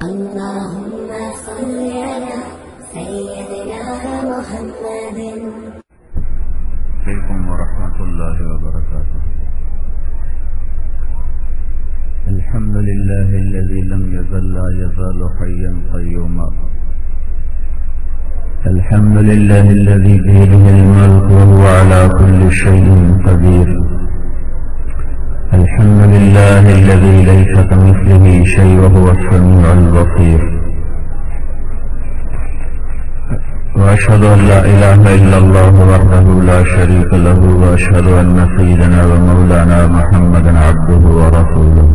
اللهم صل على سيدنا محمد. عليكم ورحمة الله وبركاته. الحمد لله الذي لم يزل لا يزال حيا قيوما. الحمد لله الذي بيده الملك وهو على كل شيء قدير. الحمد لله الذي ليس كمثله شيء وهو السميع البصير. وأشهد أن لا إله إلا الله وحده لا شريك له، وأشهد أن سيدنا ومولانا محمدا عبده ورسوله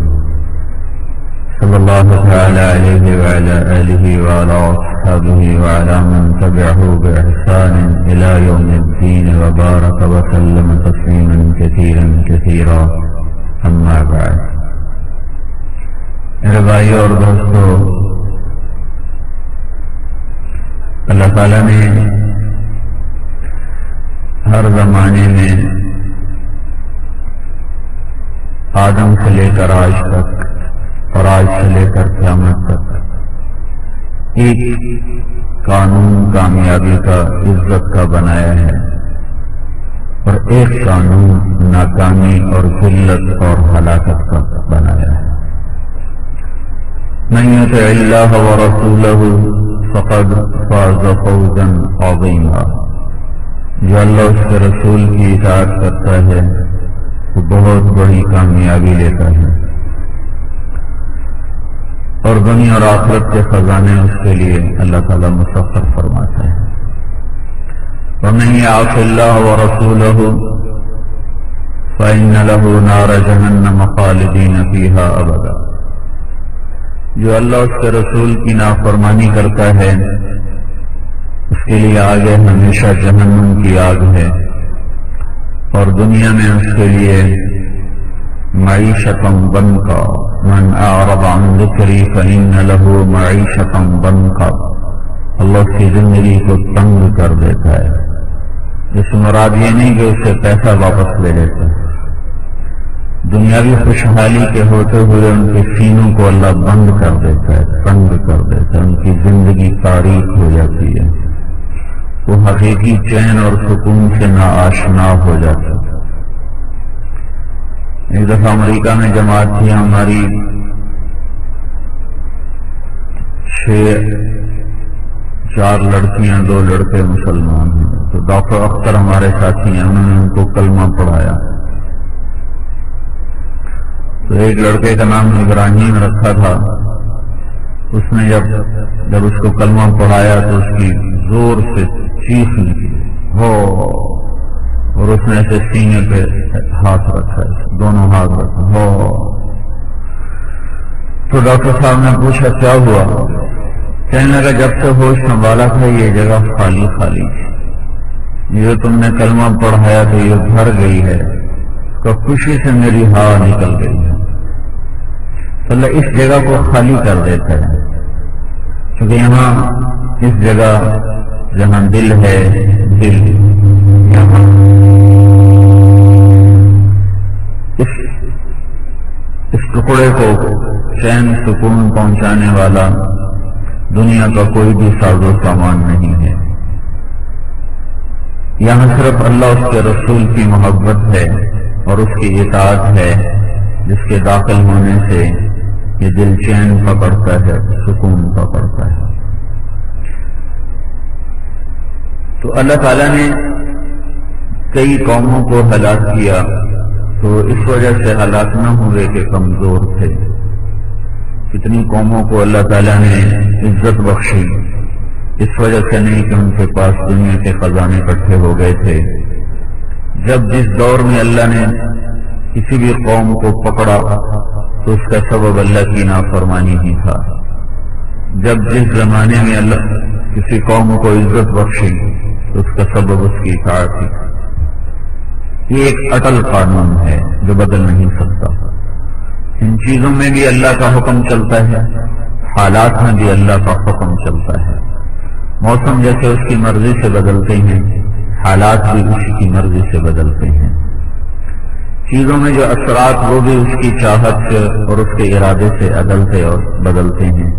صلى الله تعالى عليه وعلى آله وعلى أصحابه وعلى من تبعه بإحسان إلى يوم الدين، وبارك وسلم تسليما كثيرا كثيرا. اما بعد، میرے بھائی اور دوستو، اللہ تعالیٰ نے ہر زمانے میں آدم سے لے کر آج تک اور آج سے لے کر قیامت تک ایک قانون کامیابی کا، عزت کا بنایا ہے، اور ایک قانون ناکامی اور ذلت اور ہلاکت کا بنایا ہے. من یطع اللہ ورسولہ فقد فاز فوزا عظیما. جو اللہ اس کے رسول کی اطاعت کرتا ہے وہ بہت بڑی کامیابی لیتا ہے، اور دنیا اور آخرت کے خزانے اس کے لیے اللہ تعالیٰ مسخر فرماتا ہے. ومن يعص الله ورسوله فإن له نار جہنم خالدین فيها ابدا. جو اللہ اس کے رسول کی نافرمانی کرتا ہے اس کے لیے آگے ہمیشہ جہنم کی آگ ہے، اور دنیا میں اس کے لیے معیشت ضنکا. من اعرض عن ذکری فإن له معیشت ضنکا. اللہ کی زندگی کو تنگ کر دیتا ہے. اس مراد یہ نہیں کہ اسے پیسہ واپس لے لیتا ہے، دنیاوی خوشحالی کے ہوتے ہوئے ان کے سینوں کو اللہ بند کر دیتا ہے، تنگ کر دیتا ہے، ان کی زندگی تاریک ہو جاتی ہے، وہ حقیقی چین اور سکون سے ناآشنا ہو جاتا ہے. ایک دفعہ امریکہ میں جماعت تھی ہماری، 4 لڑکیاں 2 لڑکے مسلمان ہیں. تو ڈاکٹر اختر ہمارے ساتھی ہیں، انہوں نے ان کو کلمہ پڑھایا. تو ایک لڑکے کا نام ابراہیم رکھا تھا. اس نے جب اس کو کلمہ پڑھایا تو اس کی زور سے چیخ نکلی، ہو، اور اس نے ایسے سینے پہ ہاتھ رکھا، دونوں ہاتھ رکھا، ہو. تو ڈاکٹر صاحب نے پوچھا کیا ہوا؟ کہنے لگا جب سے ہوش سنبھالا تھا یہ جگہ خالی خالی تھی، یہ تم نے کلمہ پڑھایا تو یہ بھر گئی ہے، تو خوشی سے میری ہوا نکل گئی ہے. اللہ اس جگہ کو خالی کر دیتا ہے، کیونکہ یہاں اس جگہ جہاں دل ہے، دل یہاں اس ٹکڑے کو چین سکون پہنچانے والا دنیا کا کوئی بھی ساز و سامان نہیں ہے. یہاں صرف اللہ اس کے رسول کی محبت ہے اور اس کی اطاعت ہے، جس کے داخل ہونے سے یہ دل چین پکڑتا ہے، سکون پکڑتا ہے. تو اللہ تعالیٰ نے کئی قوموں کو ہلاک کیا، تو اس وجہ سے ہلاک نہ ہوئے کہ کمزور تھے. کتنی قوموں کو اللہ تعالیٰ نے عزت بخشی، اس وجہ سے نہیں کہ ان کے پاس دنیا کے خزانے اکٹھے ہو گئے تھے. جب جس دور میں اللہ نے کسی بھی قوم کو پکڑا تو اس کا سبب اللہ کی نافرمانی ہی تھا. جب جس زمانے میں اللہ کسی قوم کو عزت بخشی تو اس کا سبب اس کی اطاعت تھی. یہ ایک اٹل قانون ہے جو بدل نہیں سکتا. ان چیزوں میں بھی اللہ کا حکم چلتا ہے، حالات میں بھی اللہ کا حکم چلتا ہے. موسم جیسے اس کی مرضی سے بدلتے ہیں، حالات بھی اسی کی مرضی سے بدلتے ہیں. چیزوں میں جو اثرات وہ بھی اس کی چاہت سے اور اس کے ارادے سے عدلتے اور بدلتے ہیں.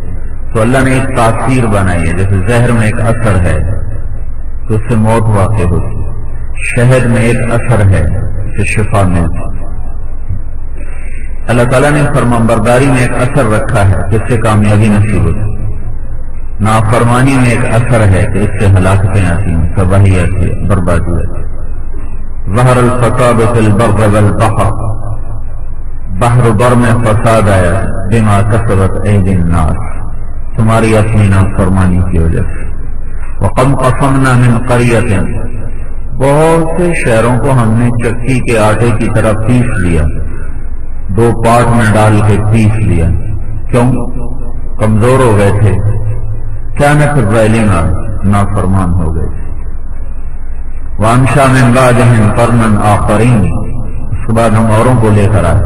تو اللہ نے ایک تاثیر بنائی ہے، جیسے زہر میں ایک اثر ہے تو اس سے موت واقع ہوتی، شہد میں ایک اثر ہے اس سے شفا ملتی۔ اللہ تعالیٰ نے فرمانبرداری میں ایک اثر رکھا ہے جس سے کامیابی نصیب ہوتی، نافرمانی میں ایک اثر ہے کہ اس سے ہلاکتیں آتی ہیں، تباہی آتی ہے، بربادی آتی ہے۔ ظہر الفساد فی البر والبحر، بحر و بر میں فساد آیا بما کسبت ایدی الناس، تمہاری اپنی نافرمانی کی وجہ سے۔ وَقَدْ قَصَمْنَا مِنْ قَرْيَةٍ، بہت سے شہروں کو ہم نے چکی کے آٹے کی طرح پیس لیا، دو پارٹ میں ڈال کے پیس لیا، کیوں؟ کمزور ہو گئے تھے، كانت ظالما، نافرمان ہو گئے تھے۔ وَأَنشَأْ مِنْ بَعْدِهِمْ قَرْنًا آخَرِينَ، اس کے بعد ہم اوروں کو لے کر آئے۔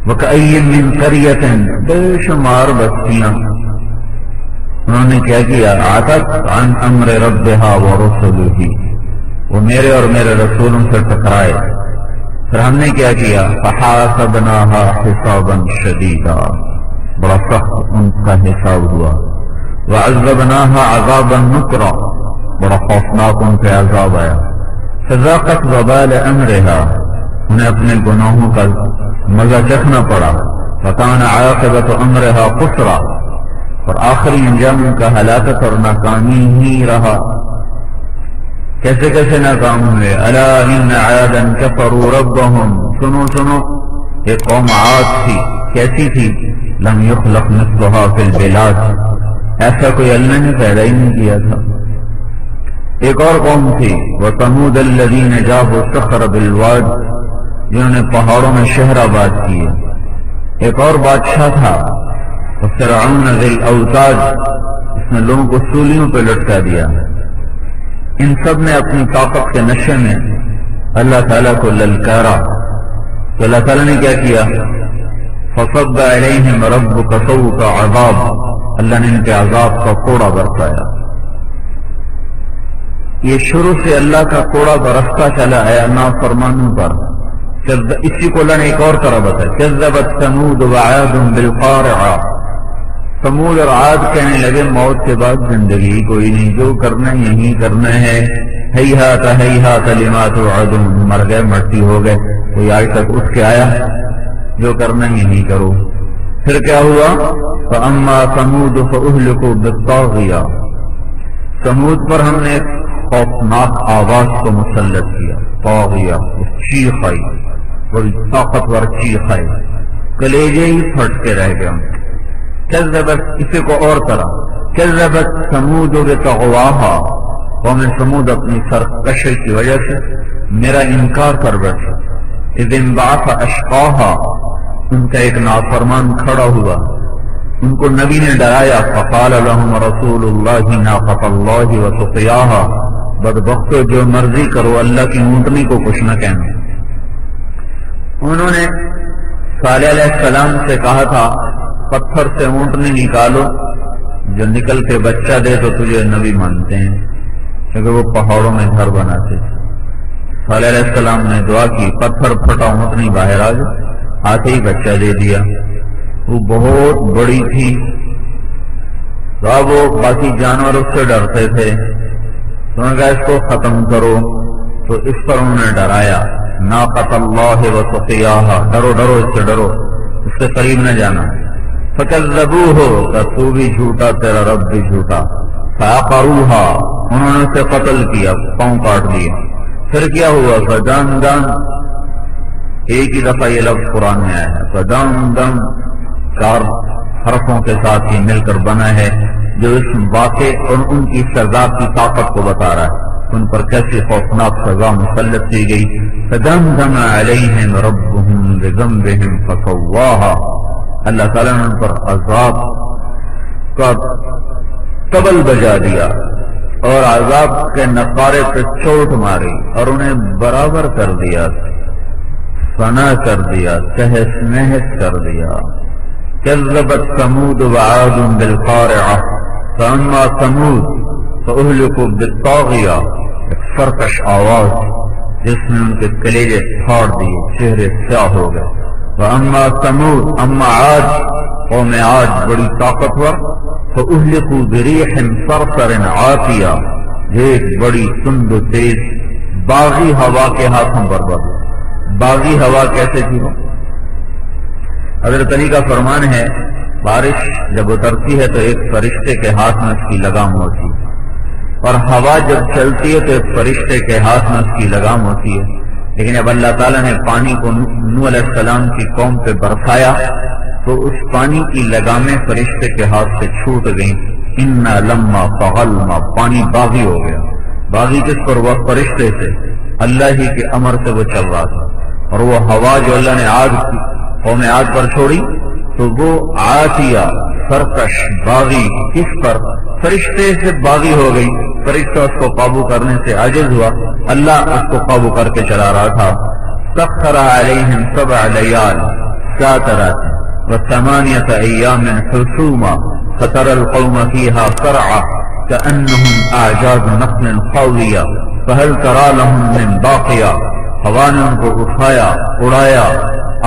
وَكَأَيٍّ مِّن قَرْيَةٍ، بے شمار بستیاں انہوں نے کیا کیا، عَتَتْ عَنْ أَمْرِ رَبِّهَا وَرُسُلِهِ، وہ میرے اور میرے رسولوں سے ٹکرائے، پھر ہم نے کیا کیا، فَحَاسَبْنَاهَا حِسَابًا شَدِيدًا، بڑا سخت ان کا حساب ہوا، وَعَذَّبْنَاهَا عَذَابًا نُكْرًا، بڑا خوفناک ان پہ عذاب آیا، فَذَاقَتْ وَبَالَ أَمْرِهَا، انہیں اپنے گناہوں کا مزہ چکھنا پڑا، فَكَانَ عَاقِبَةُ أَمْرِهَا خُسْرًا، اور آخری انجام ان کا ہلاکت اور ناکامی ہی رہا۔ کیسے کیسے ناکام ہوئے، الا ان عادا کفروا ربهم، سنو سنو، ایک قوم عاد تھی، کیسی تھی، لم یخلق مثلها فی البلاد، ایسا کوئی اللہ نے پیدا ہی نہیں کیا تھا۔ ایک اور قوم تھی، وثمود الذین جابوا الصخر بالواد، جنہوں نے پہاڑوں میں شہر آباد کیے۔ ایک اور بادشاہ تھا، فرعون ذی الاوتاد، اس نے لوگوں کو سولیوں پہ لٹکا دیا۔ ان سب نے اپنی طاقت کے نشے میں اللہ تعالیٰ کو للکارا، تو اللہ تعالیٰ نے کیا کیا، فصب علیہم ربک صوت عذاب، اللہ نے ان کے عذاب کا کوڑا برسایا۔ یہ شروع سے اللہ کا کوڑا برستا چلا آیا نافرمانوں پر۔ اسی کو اللہ نے ایک اور طرح بتایا، کذبت ثمود وعاد بالقارعہ، سمود اور عاد کہنے لگے موت کے بعد زندگی کوئی نہیں، جو کرنا یہی کرنا ہے، ہیہات ہیہات لما توعدون، مر گئے مٹی ہو گئے، کوئی آج تک اٹھ کے آیا، جو کرنا یہی کرو۔ پھر کیا ہوا، فاما ثمود فاہلکوا بالطاغیہ، سمود پر ہم نے خوفناک آواز کو مسلط کیا، طاغیہ، چیخ آئی، بڑی طاقتور چیخ آئی، کلیجے ہی پھٹ کے رہ گئے۔ کذبت، اسی کو اور طرح، کذبت ثمود بطغواہا، قوم ثمود اپنی سرکشی کی وجہ سے میرا انکار کر بیٹھا۔ اذ انبعث اشقاہا، ان کا ایک نافرمان کھڑا ہوا، ان کو نبی نے ڈرایا، فقال لهم رسول اللہ ناقۃ اللہ وسقیاہا، بدبختو جو مرضی کرو، اللہ کی اونٹنی کو کچھ نہ کہنا۔ انہوں نے صالح علیہ السلام سے کہا تھا، پتھر سے اونٹنی نکالو، جو نکل کے بچہ دے تو تجھے نبی مانتے ہیں، کیونکہ وہ پہاڑوں میں گھر بناتے تھے۔ صالح علیہ السلام نے دعا کی، پتھر پھٹا، اونٹنی باہر آ گئی، آتے ہی بچہ دے دیا۔ وہ بہت بڑی تھی، تو اب وہ باقی جانور اس سے ڈرتے تھے، تو انہوں نے کہا اس کو ختم کرو، تو اس پر انہوں نے ڈرایا، ناقۃ اللہ وسقیاہا، ڈرو ڈرو، اس سے ڈرو، اس سے قریب نہ جانا۔ فَكَذَّبُوهُ، تو بھی جھوٹا، تیرا رب بھی جھوٹا۔ فَعَقَرُوهَا، انہوں نے اسے قتل کیا، پاؤں کاٹ دیا۔ پھر کیا ہوا، فَدَمْدَمْ، ایک ہی دفعہ یہ لفظ قرآن میں آیا ہے، فَدَمْدَمْ، 4 حرفوں کے ساتھ ہی مل کر بنا ہے، جو اس واقع اور ان کی سزا کی طاقت کو بتا رہا ہے، ان پر کیسی خوفناک سزا مسلط کی گئی۔ فَدَمْدَمَ عَلَيْهِمْ رَبُّهُمْ بِذَنبِهِمْ فَسَوَّاهَا، اللہ تعالیٰ نے ان پر عذاب کا طبل بجا دیا اور عذاب کے نقارے پہ چوٹ ماری اور انہیں برابر کر دیا، فنا کر دیا، تہس نہس کر دیا۔ کذبت ثمود وعاد بالقارعہ، فاما ثمود فاہلکوا بالطاغیہ، ایک سرکش آواز جس نے ان کے کلیجے پھاڑ دیے، چہرے سیاہ ہو گئے۔ وَأَمَّا ثَمُودُ، اما عاد قوم عاد بڑی طاقتور، فأهلكوا بريح صرصر عاتية، ایک بڑی تند و تیز باغی ہوا کے ہاتھوں برباد ہو۔ باغی ہوا کیسے تھی وہ؟ حضرت علی کا فرمان ہے بارش جب اترتی ہے تو ایک فرشتے کے ہاتھ میں اس کی لگام ہوتی ہے، اور ہوا جب چلتی ہے تو ایک فرشتے کے ہاتھ میں اس کی لگام ہوتی ہے، لیکن جب اللہ تعالیٰ نے پانی کو نوح علیہ السلام کی قوم پہ برسایا تو اس پانی کی لگامیں فرشتے کے ہاتھ سے چھوٹ گئیں۔ اِنَّا لَمَّا طَغَلْمَا، پانی باغی ہو گیا۔ باغی کس پر؟ وہ فرشتے سے، اللہ ہی کے امر سے وہ چل رہا تھا، اور وہ ہوا جو اللہ نے قوم عاد پر چھوڑی تو وہ عاتیہ، سرکش، باغی، کس پر؟ فرشتے سے باغی ہو گئی۔ فرشتہ اس کو قابو کرنے سے عاجز ہوا، اللہ اس کو قابو کر کے چلا رہا تھا۔ سخر علیہم 7 لیال ساترات و8 ایام حسوما فترى القوم فيها صرعا كأنهم أعجاز نخل خاوية فهل ترى لهم من باقية۔ ہوا نے ان کو اٹھایا، اڑایا،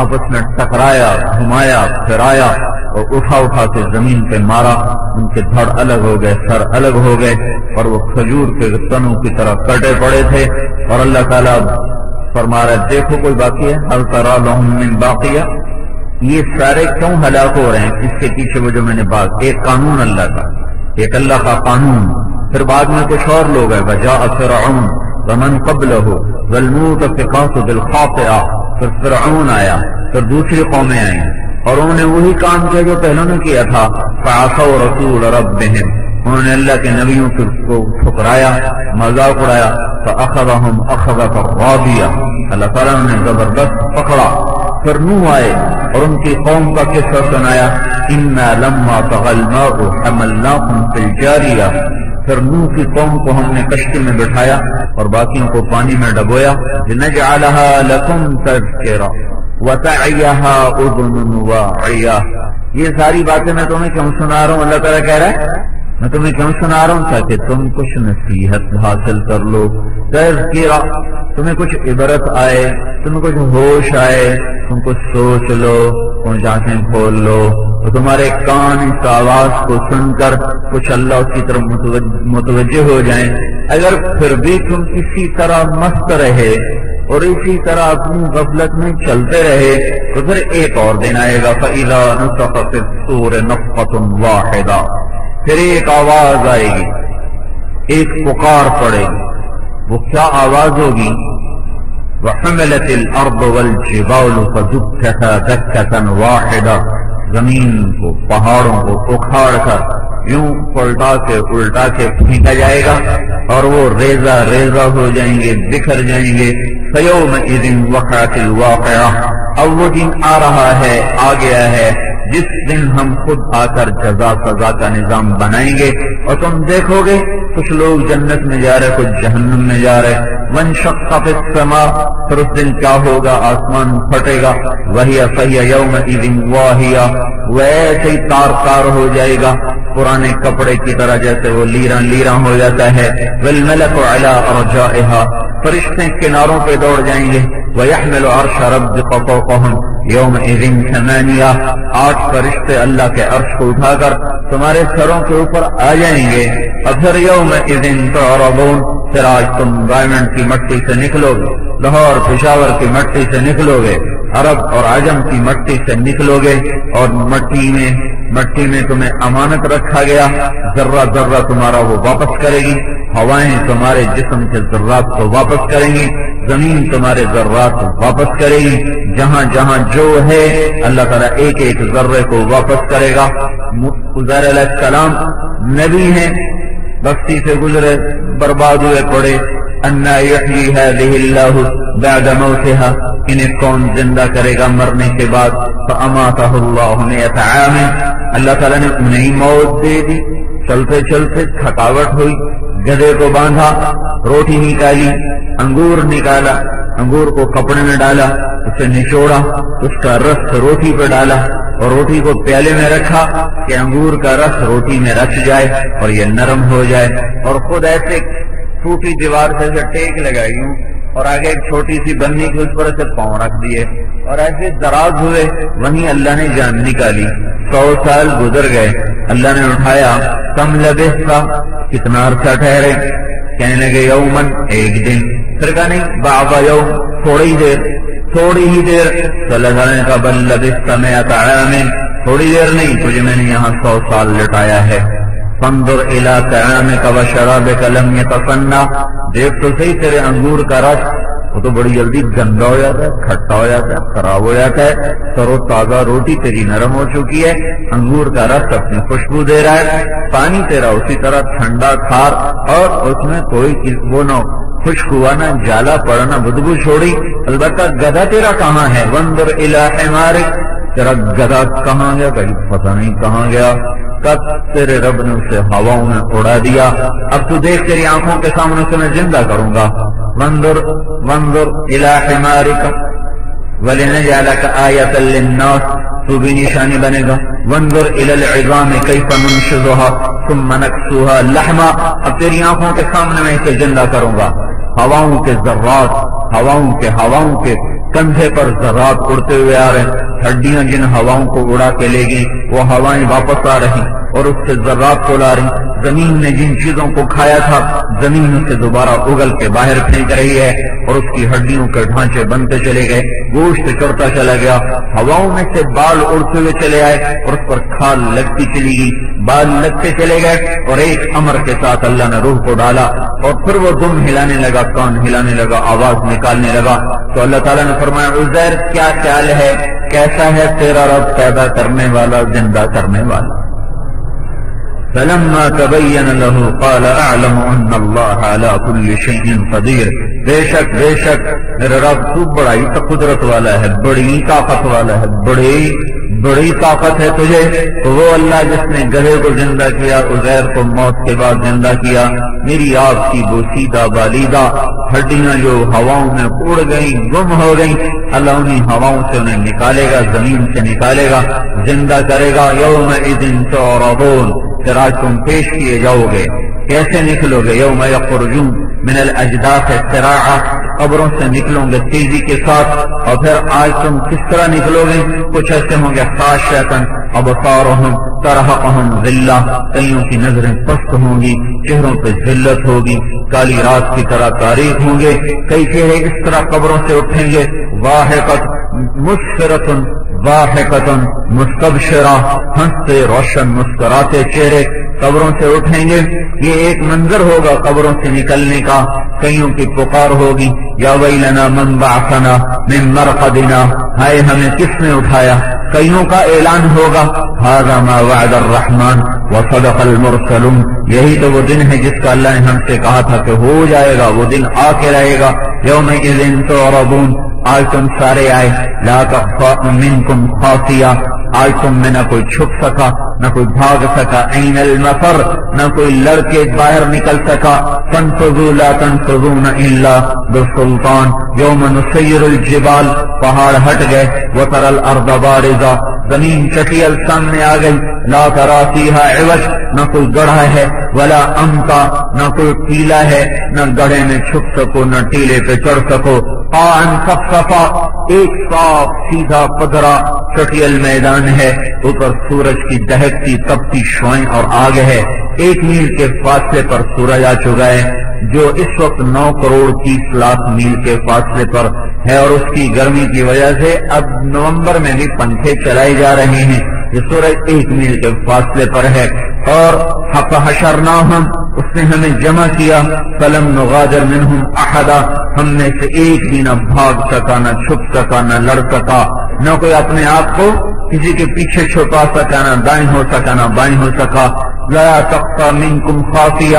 آپس میں ٹکرایا، گھمایا، پھرایا اور اٹھا کے زمین پہ مارا۔ ان کے دھڑ الگ ہو گئے، سر الگ ہو گئے، اور وہ کھجور کے تنوں کی طرح کٹے پڑے تھے۔ اور اللہ تعالیٰ فرما رہا ہے دیکھو کوئی باقی ہے؟ هل ترى لهم من باقية۔ یہ سارے کیوں ہلاک ہو رہے ہیں؟ اس کے پیچھے وہ جو میں نے بات، ایک قانون اللہ کا، ایک اللہ کا قانون، پھر بعد میں کچھ اور لوگ ہیں، وجاء فرعون ومن قبله والمؤتفقات بالخاطئة، پھر فرعون آیا، پھر دوسری قومیں آئیں، اور انہوں نے وہی کام کیا جو پہلوں نے کیا تھا۔ فعصوا رسول ربهم، انہوں نے اللہ کے نبیوں کو ٹھکرایا، مذاق اڑایا۔ فأخذهم أخذة رابية، اللہ تعالیٰ نے زبردست پکڑا۔ پھر نوح آئے اور ان کی قوم کا قصہ سنایا، إنا لما طغى الماء حملناكم في الجارية، پھر نوح کی قوم کو ہم نے کشتی میں بٹھایا اور باقیوں کو پانی میں ڈبویا۔ لنجعلها لكم تذكرة وتعيها أذن واعية، یہ ساری باتیں میں تمہیں کیوں سنا رہا ہوں؟ اللہ تعالیٰ کہہ رہا ہے میں تمہیں کیوں سنا رہا ہوں؟ تاکہ تم کچھ نصیحت حاصل کر لو، تذکرہ، تمہیں کچھ عبرت آئے، تمہیں کچھ ہوش آئے، تم کچھ سوچ لو، کچھ آنکھیں کھول لو، اور تمہارے کان اس آواز کو سن کر کچھ اللہ اس کی طرف متوجہ ہو جائیں۔ اگر پھر بھی تم اسی طرح مست رہے اور اسی طرح اپنی غفلت میں چلتے رہے تو پھر ایک اور دن آئے گا، فَإِذَا نُفِخَ فِي الصُّورِ نَفْخَةٌ وَاحِدَةٌ، پھر ایک آواز آئے گی، ایک پکار پڑے گی۔ وہ کیا آواز ہوگی؟ وَحُمِلَتِ الْأَرْضُ وَالْجِبَالُ فَدُكَّتَا دَكَّةً وَاحِدَةً، زمین کو، پہاڑوں کو اکھاڑ کر یوں پلٹا کے الٹا کے پھینکا جائے گا اور وہ ریزہ ریزہ ہو جائیں گے، بکھر جائیں گے۔ فَيَوْمَئِذٍ وَقَعَتِ الْوَاقِعَةُ، اب وہ دن آ رہا ہے، آ گیا ہے، جس دن ہم خود آ کر جزا سزا کا نظام بنائیں گے، اور تم دیکھو گے کچھ لوگ جنت میں جا رہے، کچھ جہنم میں جا رہے۔ وَانشَقَّتِ السَّمَاءُ، پھر اس دن کیا ہوگا؟ آسمان پھٹے گا۔ وَهِيَ يَوْمَئِذٍ وَاهِيَةٌ، ویسے ہی تار تار ہو جائے گا، پرانے کپڑے کی طرح جیسے وہ لیراں لیراں ہو جاتا ہے۔ وَالْمَلَكُ عَلَىٰ أَرْجَائِهَا، فرشتے کناروں پہ دوڑ جائیں گے۔ وَيَحْمِلُ عَرْشَ رَبِّكَ فَوْقَهُمْ يَوْمَئِذٍ 8 فرشتے اللہ کے عرش کو اٹھا کر تمہارے سروں کے اوپر آ جائیں گے۔ اور پھر يَوْمَئِذٍ تُعْرَضُونَ، پھر آج تم ڈائمنڈ کی مٹی سے نکلو گے، لاہور پشاور کی مٹی سے نکلو گے، عرب اور عجم کی مٹی سے نکلو گے، اور مٹی میں تمہیں امانت رکھا گیا، ذرہ ذرہ تمہارا وہ واپس کرے گی، ہوائیں تمہارے جسم کے ذرات کو واپس کریں گی، زمین تمہارے ذرات کو واپس کرے گی، جہاں جہاں جو ہے اللہ تعالیٰ ایک ایک ذرے کو واپس کرے گا۔ عزیر علیہ السلام نبی ہیں، بستی سے گزرے، برباد ہوئے پڑے۔ انا یحیی ہذہ اللہ بعد موتها، انہیں کون زندہ کرے گا مرنے کے بعد؟ فاماتہ اللہ 100 عام، اللہ تعالیٰ نے انہیں موت دے دی۔ چلتے چلتے تھکاوٹ ہوئی، گدھے کو باندھا، روٹی نکالی، انگور نکالا، انگور کو کپڑے میں ڈالا، اسے نچوڑا، اس کا رس روٹی پہ ڈالا اور روٹی کو پیالے میں رکھا کہ انگور کا رس روٹی میں رچ جائے اور یہ نرم ہو جائے، اور خود ایسے ٹوٹی دیوار سے ٹیک لگائی ہوں اور آگے ایک چھوٹی سی بنی کی اس پر سے پاؤں رکھ دیے اور ایسے دراز ہوئے، وہیں اللہ نے جان نکالی۔ 100 سال گزر گئے. اللہ نے اٹھایا کم لبثت کتنا عرصہ ٹھہرے؟ کہنے لگے یومن ایک دن. پھر کہا نہیں بعض یوم تھوڑی دیر تھوڑی ہی دیر. تو اللہ تعالیٰ نے کہا بل لبثت 100 عام تھوڑی دیر نہیں تجھے میں نے یہاں 100 سال لٹایا ہے. فانظر الى طعامك وشرابك لم يتصنع دیکھ تو صحیح تیرے انگور کا رس وہ تو بڑی جلدی گندا ہو جاتا ہے کھٹا ہو جاتا ہے خراب ہو جاتا ہے. ترو تازہ روٹی تیری نرم ہو چکی ہے انگور کا رس اپنی خوشبو دے رہا ہے. پانی تیرا اسی طرح ٹھنڈا کھار اور اس میں کوئی وہ نہ خشک ہوا نہ جالا پڑا نہ بدبو چھوڑی. البتہ گدھا تیرا کہاں ہے؟ وانظر الی حمارک تیرا گدھا کہاں گیا؟ کہیں پتہ نہیں کہاں گیا. تب تیرے رب نے اسے ہواؤں میں اڑا دیا. اب تو دیکھ تیری آنکھوں کے سامنے سے میں زندہ کروں گا. وانظر الی حمارک ولنجعلک آیۃ للناس تو بھی نشانی بنے گا. وانظر الی العظام کیف ننشزها ثم نکسوها لحما اب تیری آنکھوں کے سامنے میں اسے زندہ کروں گا. ہواؤں کے ذرات ہواؤں کے کندھے پر ذرات اڑتے ہوئے آ رہے ہیں. ہڈیاں جن ہواؤں کو اڑا کے لے گئی وہ ہوائیں واپس آ رہی اور اس سے ذرات کو لا رہی. زمین نے جن چیزوں کو کھایا تھا زمین اسے دوبارہ اگل کے باہر پھینک رہی ہے اور اس کی ہڈیوں کے ڈھانچے بنتے چلے گئے. گوشت چڑھتا چلا گیا. ہواؤں میں سے بال اڑتے ہوئے چلے آئے اور اس پر کھال لگتی چلی گئی. بال لگتے چلے گئے اور ایک امر کے ساتھ اللہ نے روح کو ڈالا اور پھر وہ دم ہلانے لگا کان ہلانے لگا آواز نکالنے لگا. تو اللہ تعالیٰ نے فرمایا عزیر کیا خیال ہے کیسا ہے تیرا رب پیدا کرنے والا زندہ کرنے والا. فلما تبين له قال اعلم ان الله على كل شيء قدير بے شک میرا رب تو بڑی قدرت والا ہے بڑی طاقت والا ہے بڑی طاقت ہے تجھے. وہ اللہ جس نے گدھے کو زندہ کیا عزیر کو موت کے بعد زندہ کیا. میری آپ کی بوسیدہ بالیدہ ہڈیاں جو ہواؤں میں اڑ گئیں گم ہو گئیں اللہ انہیں ہواؤں سے انہیں نکالے گا زمین سے نکالے گا زندہ کرے گا. یومئذ تعرضون پھر آج تم پیش کیے جاؤ گے. کیسے نکلو گے؟ یوم یخرجون من الاجداث سراعا قبروں سے نکلو گے تیزی کے ساتھ. اور پھر آج تم کس طرح نکلو گے؟ کچھ ایسے ہوں گے خاشعۃ ابصارہم ترہقہم ذلہ کئیوں کی نظریں پست ہوں گی چہروں پہ ذلت ہوگی کالی رات کی طرح تاریک ہوں گے. کئی چہرے اس طرح قبروں سے اٹھیں گے واحقۃ مسفرۃ ضاحکۃ مستبشرہ ہنستے روشن مسکراتے چہرے قبروں سے اٹھیں گے. یہ ایک منظر ہوگا قبروں سے نکلنے کا. کئیوں کی پکار ہوگی یا ویلنا من بعثنا من مرقدنا ہائے ہمیں کس نے اٹھایا. کئیوں کا اعلان ہوگا ھذا ما وعد الرحمن وصدق المرسلون یہی تو وہ دن ہے جس کا اللہ نے ہم سے کہا تھا کہ ہو جائے گا. وہ دن آ کے رہے گا. یومئذ تعرضون آج تم سارے آئے لا تخفى منکم خافیہ آج تم میں نہ کوئی چھپ سکا نہ کوئی بھاگ سکا. این المفر نہ کوئی لڑکے باہر نکل سکا. فانفذوا لا تنفذون الا بالسلطان یوم نسیر الجبال پہاڑ ہٹ گئے. وترى الارض بارزہ زمین چٹیل سامنے آ گئی. لا ترى فيها عوج نہ کوئی گڑھا ہے ولا امتا نہ کوئی ٹیلا ہے نہ گڑھے میں چھپ سکو نہ ٹیلے پہ چڑھ سکو. قاعا صفصفا ایک صاف سیدھا پدرا چٹیل میدان ہے. اوپر سورج کی دہکتی تپتی شعاعیں اور آگ ہے. 1 میل کے فاصلے پر سورج آ چکا ہے جو اس وقت 9 کروڑ 30 لاکھ میل کے فاصلے پر ہے اور اس کی گرمی کی وجہ سے اب نومبر میں بھی پنکھے چلائے جا رہے ہیں. یہ سورج 1 میل کے فاصلے پر ہے. اور فحشرناہم اس نے ہمیں جمع کیا. فلم نغادر منہم احدا ہم میں سے ایک بھی نہ بھاگ سکا نہ چھپ سکا نہ لڑ سکا نہ کوئی اپنے آپ کو کسی کے پیچھے چھپا سکا نہ دائیں ہو سکا نہ بائیں ہو سکا. لا تخفى منکم خافیہ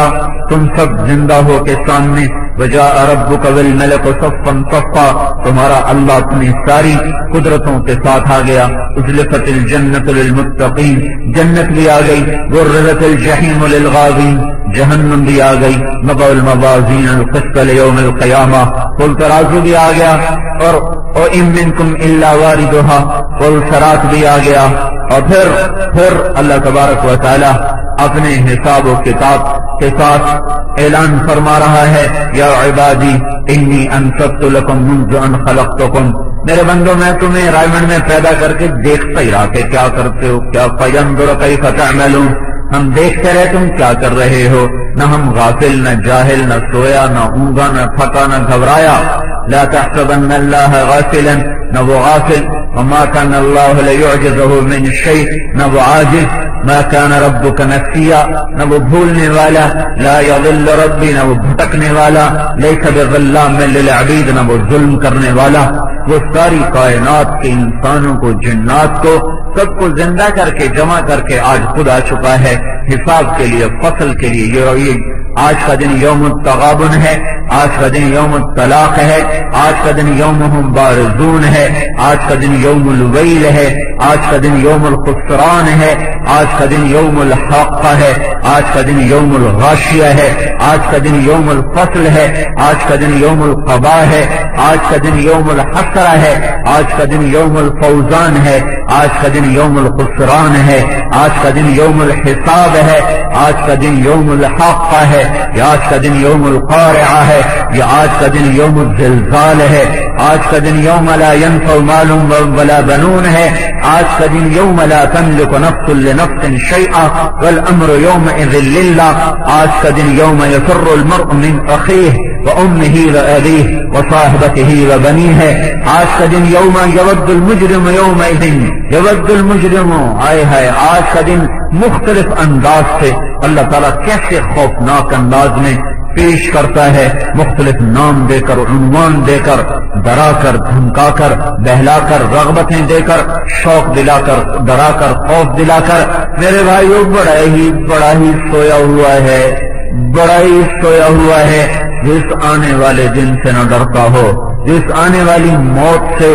تم سب زندہ ہو کے سامنے. وجاء ربک والملک صفا صفا تمہارا اللہ اپنی ساری قدرتوں کے ساتھ آ گیا. ازلفت الجنت للمتقین جنت بھی آ گئی. برزت الجحیم للغاوین جہنم بھی آ گئی. مضى الموازین القسط لیوم القیامہ قل ترازو بھی آ گیا. اور وَإِن مِّنكُمْ إِلَّا وَارِدُهَا قل صراط بھی آ گیا. اور پھر اللہ تبارک و تعالی اپنے حساب و کتاب کے ساتھ اعلان فرما رہا ہے یا عبادی انی انصبت لکم منذ ان خلقتکم میرے بندو میں تمہیں رائمنڈ میں پیدا کر کے دیکھتا ہی رہا کہ کیا کرتے ہو، کیا فینظر کیف تعملون، ہم دیکھتے رہے تم کیا کر رہے ہو، نہ ہم غافل، نہ جاہل، نہ سویا، نہ اونگا، نہ تھکا، نہ گھبرایا. لا تحسبن اللہ غافلا، نہ وہ غافل، وما كان اللہ لیعجزہ من شیء، نہ وہ عاجز، ما كان ربک نسیا، نہ وہ بھولنے والا، لا یضل ربی، نہ وہ بھٹکنے والا، لیس بظلام للعبید، نہ وہ ظلم کرنے والا. وہ ساری کائنات کے انسانوں کو، جنات کو، سب کو زندہ کر کے جمع کر کے آج خود آ چکا ہے حساب کے لیے، فصل کے لیے. یہ آج کا دن یوم التغابن ہے، آج کا دن یوم الطلاق ہے، آج کا دن یوم ہم بارزون ہے، آج کا دن یوم الویل ہے، آج کا دن یوم الخسران ہے، آج کا دن یوم الحق ہے، آج کا دن یوم الغاشیہ ہے، آج کا دن یوم الفصل ہے، آج کا دن یوم القضاء ہے، آج کا دن یوم الحسرہ ہے، آج کا دن یوم الفوزان ہے، آج کا دن یوم الخسران ہے، آج کا دن یوم الحساب ہے، آج کا دن یوم الحق ہے، یہ آج کا دن یوم القارعہ ہے، یہ آج کا دن یوم الزلزال ہے، آج کا دن یوم لا ينفع مال ولا بنون ہے، آج کا دن یوم لا تملک نفس لنفس شیئا والامر یومئذ للہ، آج کا دن یوم یفر المرء من اخیہ وامہ وابیہ وصاحبتہ وبنیہ ہے، آج کا دن یوم یود المجرم یومئذ یود المجرم، آئے ہے آج کا دن مختلف انداز سے اللہ تعالیٰ کیسے خوفناک انداز میں پیش کرتا ہے، مختلف نام دے کر، عنوان دے کر، ڈرا کر، دھمکا کر، بہلا کر، رغبتیں دے کر، شوق دلا کر، ڈرا کر، خوف دلا کر. میرے بھائیو بڑا ہی سویا ہوا ہے، بڑا ہی سویا ہوا ہے جس آنے والے دن سے نہ ڈرتا ہو، جس آنے والی موت سے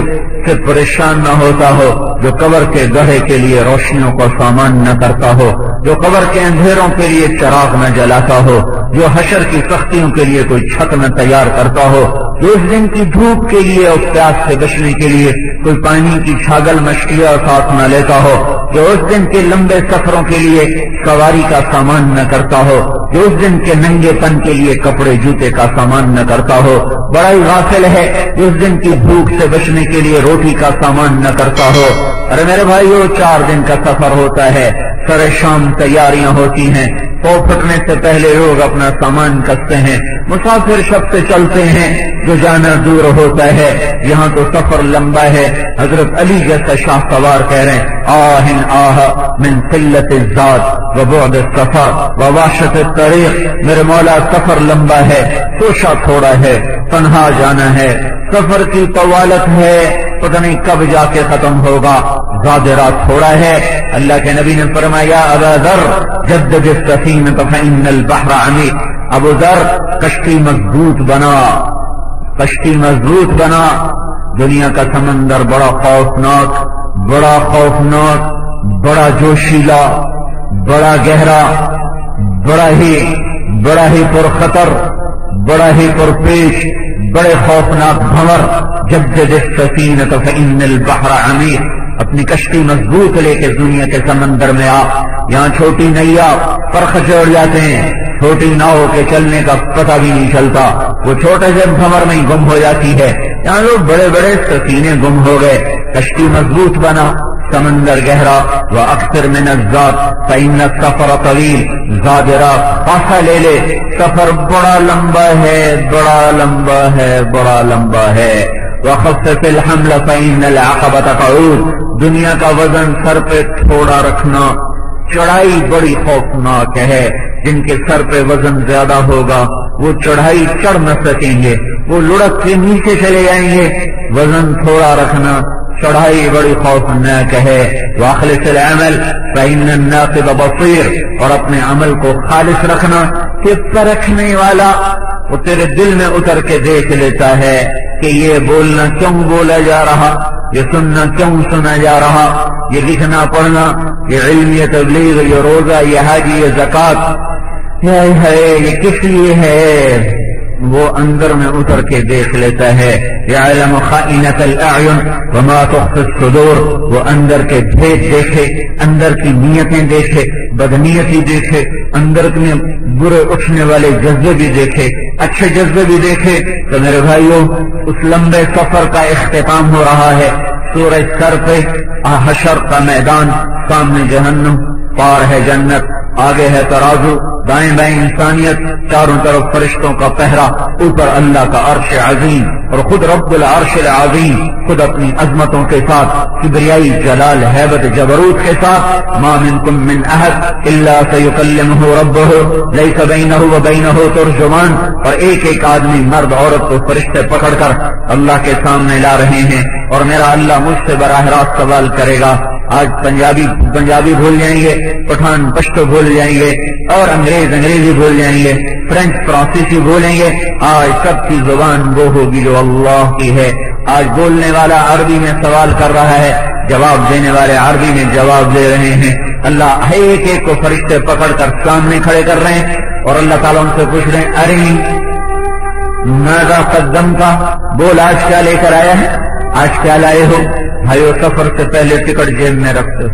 پریشان نہ ہوتا ہو، جو قبر کے گڑھے کے لیے روشنیوں کا سامان نہ کرتا ہو، جو قبر کے اندھیروں کے لیے چراغ نہ جلاتا ہو، جو حشر کی سختیوں کے لیے کوئی چھت نہ تیار کرتا ہو، جو اس دن کی دھوپ کے لیے اور پیاس سے بچنے کے لیے کوئی پانی کی چھاگل مشکیاں ساتھ نہ لیتا ہو، جو اس دن کے لمبے سفروں کے لیے سواری کا سامان نہ کرتا ہو، جو اس دن کے ننگے پن کے لیے کپڑے جوتے کا سامان نہ کرتا ہو، بڑا ہی غافل ہے جو اس دن کی بھوک سے بچنے کے لیے روٹی کا سامان نہ کرتا ہو. ارے میرے بھائیو 4 دن کا سفر ہوتا ہے، سر شام تیاریاں ہوتی ہیں، پو پھٹنے سے پہلے لوگ اپنا سامان کستے ہیں، مسافر شب سے چلتے ہیں، جو جانا دور ہوتا ہے. یہاں تو سفر لمبا ہے. حضرت علی جیسا شاہ سوار کہہ رہے ہیں آہن آہ من قلت الذات وبعد السفر ووحشت الطریق. میرے مولا سفر لمبا ہے، توشہ تھوڑا ہے، تنہا جانا ہے، سفر کی طوالت ہے، پتہ نہیں کب جا کے ختم ہوگا، زادرات تھوڑا ہے. اللہ کے نبی نے فرمایا ابا ذر جدد السفینۃ فإن البحر عمیق. ابو ذر کشتی مضبوط بنا، کشتی مضبوط بنا. دنیا کا سمندر بڑا خوفناک، بڑا خوفناک، بڑا جوشیلا، بڑا گہرا، بڑا ہی پرخطر، بڑا ہی پرپیش، بڑے خوفناک بھنور. جدد السفینۃ فإن البحر عمیق. اپنی کشتی مضبوط لے کے دنیا کے سمندر میں آ. یہاں چھوٹی نیا پر خچوڑ جاتے ہیں، چھوٹی ناؤ کے چلنے کا پتہ بھی نہیں چلتا، وہ چھوٹے سے بھنور میں ہی گم ہو جاتی ہے. یہاں لوگ بڑے بڑے سفینے گم ہو گئے. کشتی مضبوط بنا، سمندر گہرا. وَأَكْثِرْ مِنَ الزَّادِ فَإِنَّ السَّفَرَ طَوِيلٌ. زادرا پاسا لے لے، سفر بڑا لمبا ہے، بڑا لمبا ہے، بڑا لمبا ہے. وَخَفِّفِ الْحَمْلَ فَإِنَّ الْعَقَبَةَ قَعُودٌ. دنیا کا وزن سر پہ تھوڑا رکھنا. چڑھائی بڑی خوفناک ہے. جن کے سر پہ وزن زیادہ ہوگا وہ چڑھائی چڑھ نہ سکیں گے، وہ لڑک کے نیچے چلے جائیں گے. وزن تھوڑا رکھنا، چڑھائی بڑی خوفناک ہے. واخلص العمل فإن الناقب بصیر. اور اپنے عمل کو خالص رکھنا کہ پرکھنے والا وہ تیرے دل میں اتر کے دیکھ لیتا ہے کہ یہ بولنا کیوں بولا جا رہا، یہ سننا کیوں سنا جا رہا، یہ لکھنا پڑھنا، یہ علم، یہ تبلیغ، یہ روزہ، یہ حج، یہ زکوٰۃ، یہ کس لیے ہے. وہ اندر میں اتر کے دیکھ لیتا ہے. یعلم خائنۃ الاعین وما تخفی الصدور. وہ اندر کے بھید دیکھے, اندر کی نیتیں دیکھے, بدنیتی دیکھے, اندر میں برے اٹھنے والے جذبے بھی دیکھے, اچھے جذبے بھی دیکھے. تو میرے بھائیوں, اس لمبے سفر کا اختتام ہو رہا ہے. سورج سر پہ, حشر کا میدان, سامنے جہنم, پار ہے جنت, آگے ہے ترازو, دائیں بائیں انسانیت, چاروں طرف فرشتوں کا پہرا, اوپر اللہ کا عرش عظیم اور خود رب العرش العظیم خود اپنی عظمتوں کے ساتھ, کبریائی, جلال, ہیبت, جبروت کے ساتھ. ما منکم من احد الا سیکلمہ ربہ لیس بینہ وبینہ ترجمان. اور ایک ایک آدمی, مرد عورت کو فرشتے پکڑ کر اللہ کے سامنے لا رہے ہیں, اور میرا اللہ مجھ سے براہ راست سوال کرے گا. آج پنجابی بھول جائیں گے, پٹھان پشتو بھول جائیں گے, اور انگریزی بھول جائیں گے, فرینچ فرانسیسی بھولیں گے. آج سب کی زبان وہ ہوگی جو اللہ کی ہے. آج بولنے والا عربی میں سوال کر رہا ہے, جواب دینے والے عربی میں جواب دے رہے ہیں. اللہ ایک ایک کو فرشتے پکڑ کر سامنے کھڑے کر رہے ہیں, اور اللہ تعالیٰ ان سے پوچھ رہے ہیں, ارنی ماذا قدمتا, بول آج کیا لے کر آیا ہے, آج کیا لائے ہو. بھائیو, سفر سے پہلے ٹکٹ جیب میں رکھتے ہو,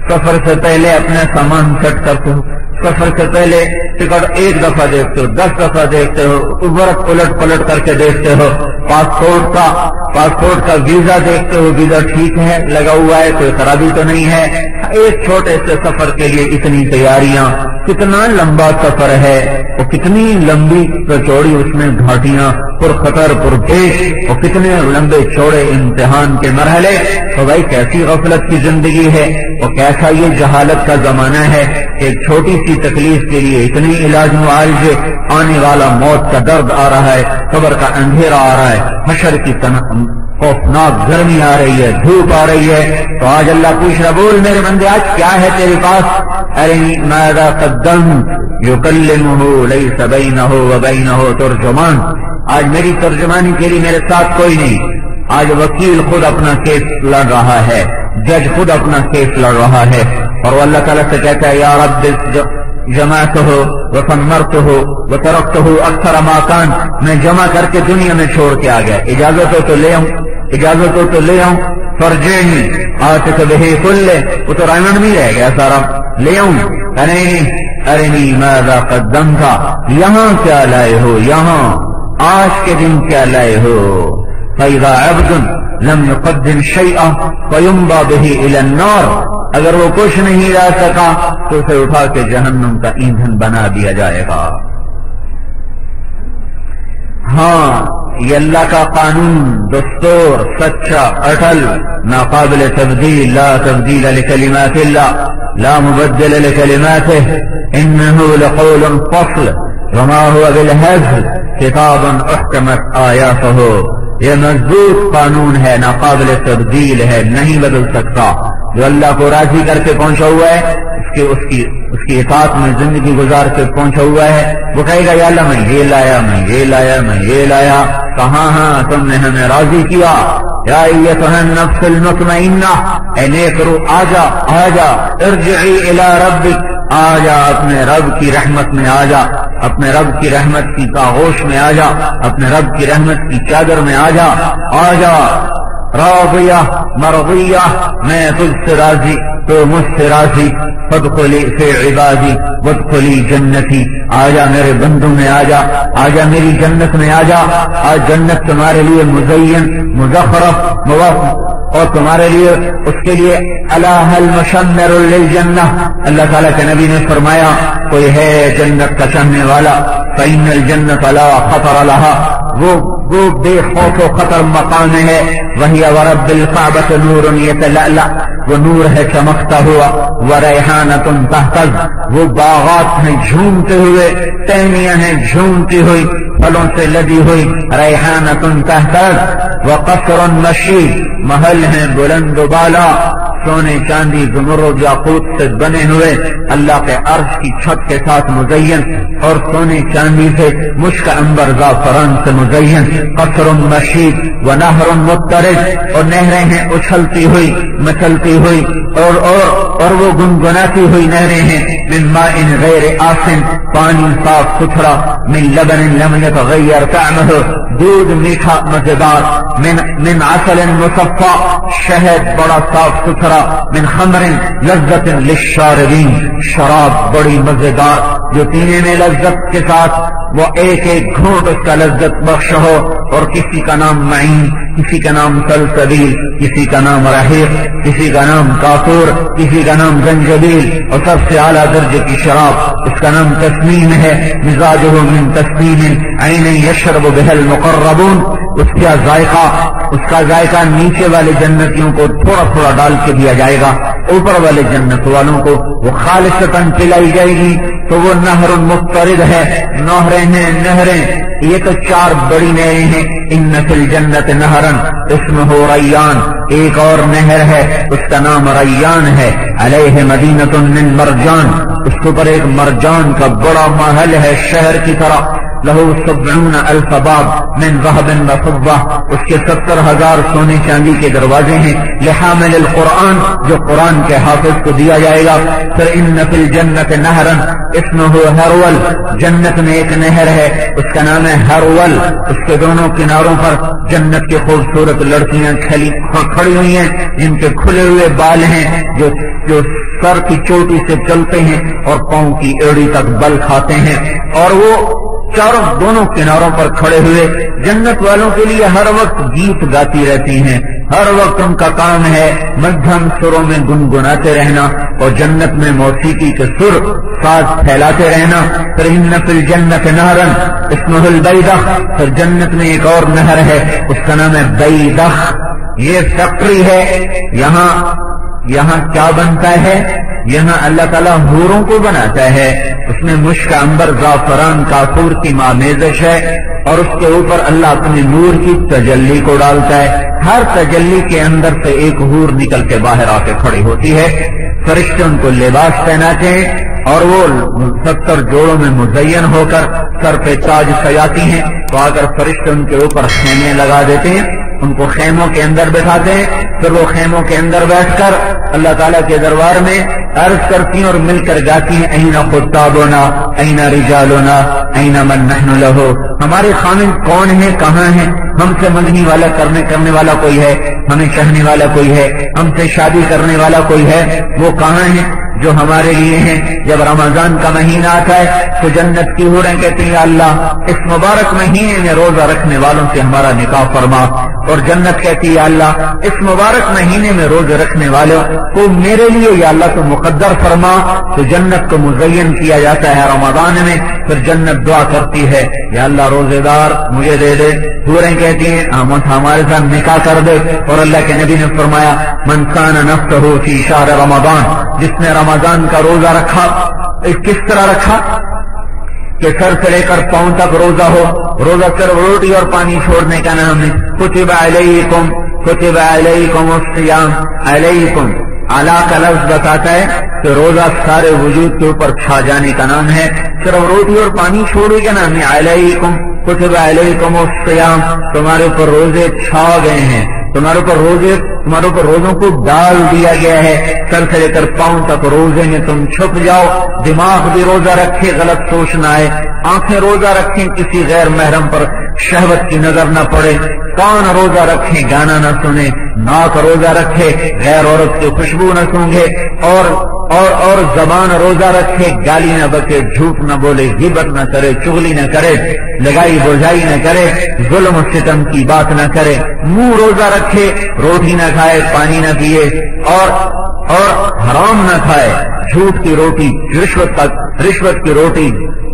سفر سے پہلے اپنا سامان سیٹ کرتے ہو, سفر سے پہلے ٹکٹ ایک دفعہ دیکھتے ہو, 10 دفعہ دیکھتے ہو, ابرت الٹ پلٹ کر کے دیکھتے ہو. پاسپورٹ کا ویزا دیکھتے ہو, ویزا ٹھیک ہے, لگا ہوا ہے, کوئی خرابی تو نہیں ہے. ایک چھوٹے سے سفر کے لیے اتنی تیاریاں, کتنا لمبا سفر ہے, اور کتنی لمبی چوڑی اس میں گھاٹیاں, پر خطر پر پیش, اور کتنے لمبے چوڑے امتحان کے مرحلے. تو بھائی کیسی غفلت کی زندگی ہے, اور کیسا یہ جہالت کا زمانہ ہے. ایک چھوٹی سی تکلیف کے لیے اتنی علاج معالجے, آنے والا موت کا درد آ رہا ہے, قبر کا اندھیرا آ رہا ہے, حشر کی خوفناک گرمی آ رہی ہے, دھوپ آ رہی ہے. تو آج اللہ پوچھ رہا, بول میرے بندے آج کیا ہے تیرے پاس. ارنی ماذا قدمت یکلمہ لیس بینہ وبینہ ترجمان. آج میری ترجمانی کے لیے میرے ساتھ کوئی نہیں. آج وکیل خود اپنا کیس لڑ رہا ہے, جج خود اپنا کیس لڑ رہا ہے, اور وہ اللہ تعالیٰ سے کہتا ہے, یا رب جمعتہ وثمرتہ وترکتہ اکثر ما کان. میں جمع کر کے دنیا میں چھوڑ کے آ گیا, اجازت ہو تو لے آؤں, فرجعنی آتک بہ کلہ. وہ تو رائمنڈ میں رہ گیا سارا, لے آؤں. ارنی ماذا قدمتا, یہاں کیا لائے ہو, یہاں آج کے دن کیا لائے ہو. فَإِذَا عَبْدٌ لَمْ يُقَدِّمْ شَيْئًا فَيُمْضَى بِهِ إِلَى النَّارِ. اگر وہ کچھ نہیں لا سکا تو اسے اٹھا کے جہنم کا ایندھن بنا دیا جائے گا. ہاں, یہ اللہ کا قانون, دستور, سچا, اٹل, ناقابل تبدیل. لا تبدیل لکلمات اللہ, لا مبدل لکلماتہ, انہ لقول فصل وما هو بالہزل کتاب احکمت آیاتہ. یہ مضبوط قانون ہے, ناقابل تبدیل ہے, نہیں بدل سکتا. جو اللہ کو راضی کر کے پہنچا ہوا ہے, اس کی اطاعت میں زندگی گزار کے پہنچا ہوا ہے, وہ کہے گا, یا اللہ میں یہ لایا. کہاں, ہاں تم نے ہمیں راضی کیا. یا ایتھا النفس المطمئنہ, اے نیک روح آجا, ارجعی الی ربک, آجا اپنے رب کی رحمت میں آجا, اپنے رب کی رحمت کی آغوش میں آجا, اپنے رب کی رحمت کی چادر میں آجا. راضیہ مرضیہ, میں تجھ سے راضی تو مجھ سے راضی. فادخلی فی عبادی وادخلی جنتی. آجا میرے بندوں میں آجا میری جنت میں آجا. آج جنت تمہارے لیے مزین, مزخرف, اور تمہارے لیے اس کے لیے الہ المشمر للجنہ. اللہ تعالیٰ کے نبی نے فرمایا, کوئی ہے جنت کا چاہنے والا, فإن الجنة لا خطر لها, وہ بے خوف و خطر مقام ہے. وہی ورب الکعبۃ نور یتلألأ, وہ نور ہے چمکتا ہوا. وریحانۃ تہتز, وہ باغات ہیں جھومتے ہوئے, ٹہنیاں ہیں جھومتی ہوئی, پھلوں سے لدی ہوئی. ریحانۃ تہتز. وقصر مشید, محل ہیں بلند و بالا, سونے چاندی زمرد یاقوت سے بنے ہوئے, اللہ کے عرش کی چھت کے ساتھ مزین, اور سونے چاندی سے مشک عنبر زعفران سے مزین. قصر مشید ونہر مضطرب, اور نہریں ہیں اچھلتی ہوئی, مچلتی ہوئی, اور وہ گنگناتی ہوئی نہریں ہیں. من ماء غیر آسن, پانی صاف ستھرا, من لبن لم يتغير طعمه، دودھ میٹھا مزیدار، من عسل مصفى، شہد بڑا صاف ستھرا، من خمر لذت للشاربین، شراب بڑی مزیدار جو پینے میں لذت کے ساتھ وہ ایک ایک گھونٹ اس کا لذت بخش ہو، اور کسی کا نام معین، کسی کا نام سلسبیل، کسی کا نام رحیق، کسی کا نام کافور، کسی کا نام زنجبیل، اور سب سے اعلیٰ درجے کی شراب اس کا نام تسنیم ہے، مزاجہ من تسنیم عین یشرب بها المقربون، اس کا ذائقہ نیچے والے جنتیوں کو تھوڑا تھوڑا ڈال کے دیا جائے گا، اوپر والے جنت والوں کو وہ خالصتاً پلائی جائے گی، تو وہ نہر مضطرد ہے، نہریں یہ تو 4 بڑی نہریں ہیں، ان فی الجنت نہرن اسمہ ریان، ایک اور نہر ہے اس کا نام ریان ہے، علیہ مدینۃ من مرجان، اس کے اوپر ایک مرجان کا بڑا محل ہے شہر کی طرح، لہو 70,000 باب من ذهب وفضة، اس کے 70,000 سونے چاندی کے دروازے ہیں، لحامل القرآن جو قرآن کے حافظ کو دیا جائے گا۔ پھر ان فی الجنت نہرا اسمہ ہرول، جنت میں ایک نہر ہے اس کا نام ہے ہرول، اس کے دونوں کناروں پر جنت کی خوبصورت لڑکیاں کھڑی ہوئی ہیں جن کے کھلے ہوئے بال ہیں، جو سر کی چوٹی سے چلتے ہیں اور پاؤں کی ایڑی تک بل کھاتے ہیں، اور وہ چاروں دونوں کناروں پر کھڑے ہوئے جنت والوں کے لیے ہر وقت گیت گاتی رہتی ہیں، ہر وقت ان کا کام ہے مدھم سروں میں گنگناتے رہنا اور جنت میں موسیقی کے سر ساز پھیلاتے رہنا۔ پھر ان فی الجنت نہرن اسمہ البیدخ، پھر جنت میں ایک اور نہر ہے اس کا نام ہے بیدخ، یہ فیکٹری ہے، یہاں کیا بنتا ہے؟ یہاں اللہ تعالیٰ حوروں کو بناتا ہے، اس میں مشک عنبر زعفران کافور کی مامیزش ہے، اور اس کے اوپر اللہ اپنے نور کی تجلی کو ڈالتا ہے، ہر تجلی کے اندر سے ایک حور نکل کے باہر آ کے کھڑی ہوتی ہے، فرشتے ان کو لباس پہناتے ہیں اور وہ 70 جوڑوں میں مزین ہو کر سر پہ تاج سجاتی ہیں، تو آ کر فرشتے ان کے اوپر خیمے لگا دیتے ہیں، ان کو خیموں کے اندر بٹھاتے ہیں، پھر وہ خیموں کے اندر بیٹھ کر اللہ تعالیٰ کے دربار میں عرض کرتی ہیں اور مل کر گاتی ہیں، این خطابنا این رجالنا این من نحن لہو، ہمارے خامن کون ہیں، کہاں ہیں، ہم سے منگنی والا کرنے والا کوئی ہے، ہمیں چاہنے والا کوئی ہے، ہم سے شادی کرنے والا کوئی ہے، وہ کہاں ہیں جو ہمارے لیے ہیں۔ جب رمضان کا مہینہ آتا ہے تو جنت کی حوریں کہتی ہیں اللہ اس مبارک مہینے میں روزہ رکھنے والوں سے ہمارا نکاح فرما، اور جنت کہتی ہے اللہ اس مبارک مہینے میں روزہ رکھنے والوں کو میرے لیے یا اللہ تو مقدر فرما، تو جنت کو مزین کیا جاتا ہے رمضان میں، پھر جنت دعا کرتی ہے یا اللہ روزے دار مجھے دے دے، حوریں کہتی ہیں ہمارے ساتھ نکاح کر دے، اور اللہ کے نبی نے فرمایا من کان نفسہ فی شہر رمضان، جس نے رمضان کا روزہ رکھا، کس طرح رکھا کہ سر سے لے کر پاؤں تک روزہ ہو، روزہ صرف روٹی اور پانی چھوڑنے کا نام ہے، کتب علیکم الصیام، علیکم اعلیٰ کا لفظ بتاتا ہے کہ روزہ سارے وجود کے اوپر چھا جانے کا نام ہے، صرف روٹی اور پانی چھوڑنے کا نام ہے، علیکم کتب علیکم الصیام، تمہارے اوپر روزے چھا گئے ہیں، تمہارے اوپر روزوں کو ڈال دیا گیا ہے، سر سے لے کر پاؤں تک روزے میں تم چھپ جاؤ، دماغ بھی روزہ رکھے غلط سوچ نہ آئے، آنکھیں روزہ رکھیں کسی غیر محرم پر شہوت کی نظر نہ پڑے، کان روزہ رکھیں گانا نہ سنے، ناک روزہ رکھے غیر عورت کی خوشبو نہ سونگھے، اور زبان روزہ رکھے گالی نہ بکے، جھوٹ نہ بولے، غیبت نہ کرے، چغلی نہ کرے، لگائی بوجھائی نہ کرے، ظلم و ستم کی بات نہ کرے، منہ روزہ رکھے، روٹی نہ کھائے، پانی نہ پیے، اور حرام نہ کھائے، جھوٹ کی روٹی، رشوت کی روٹی،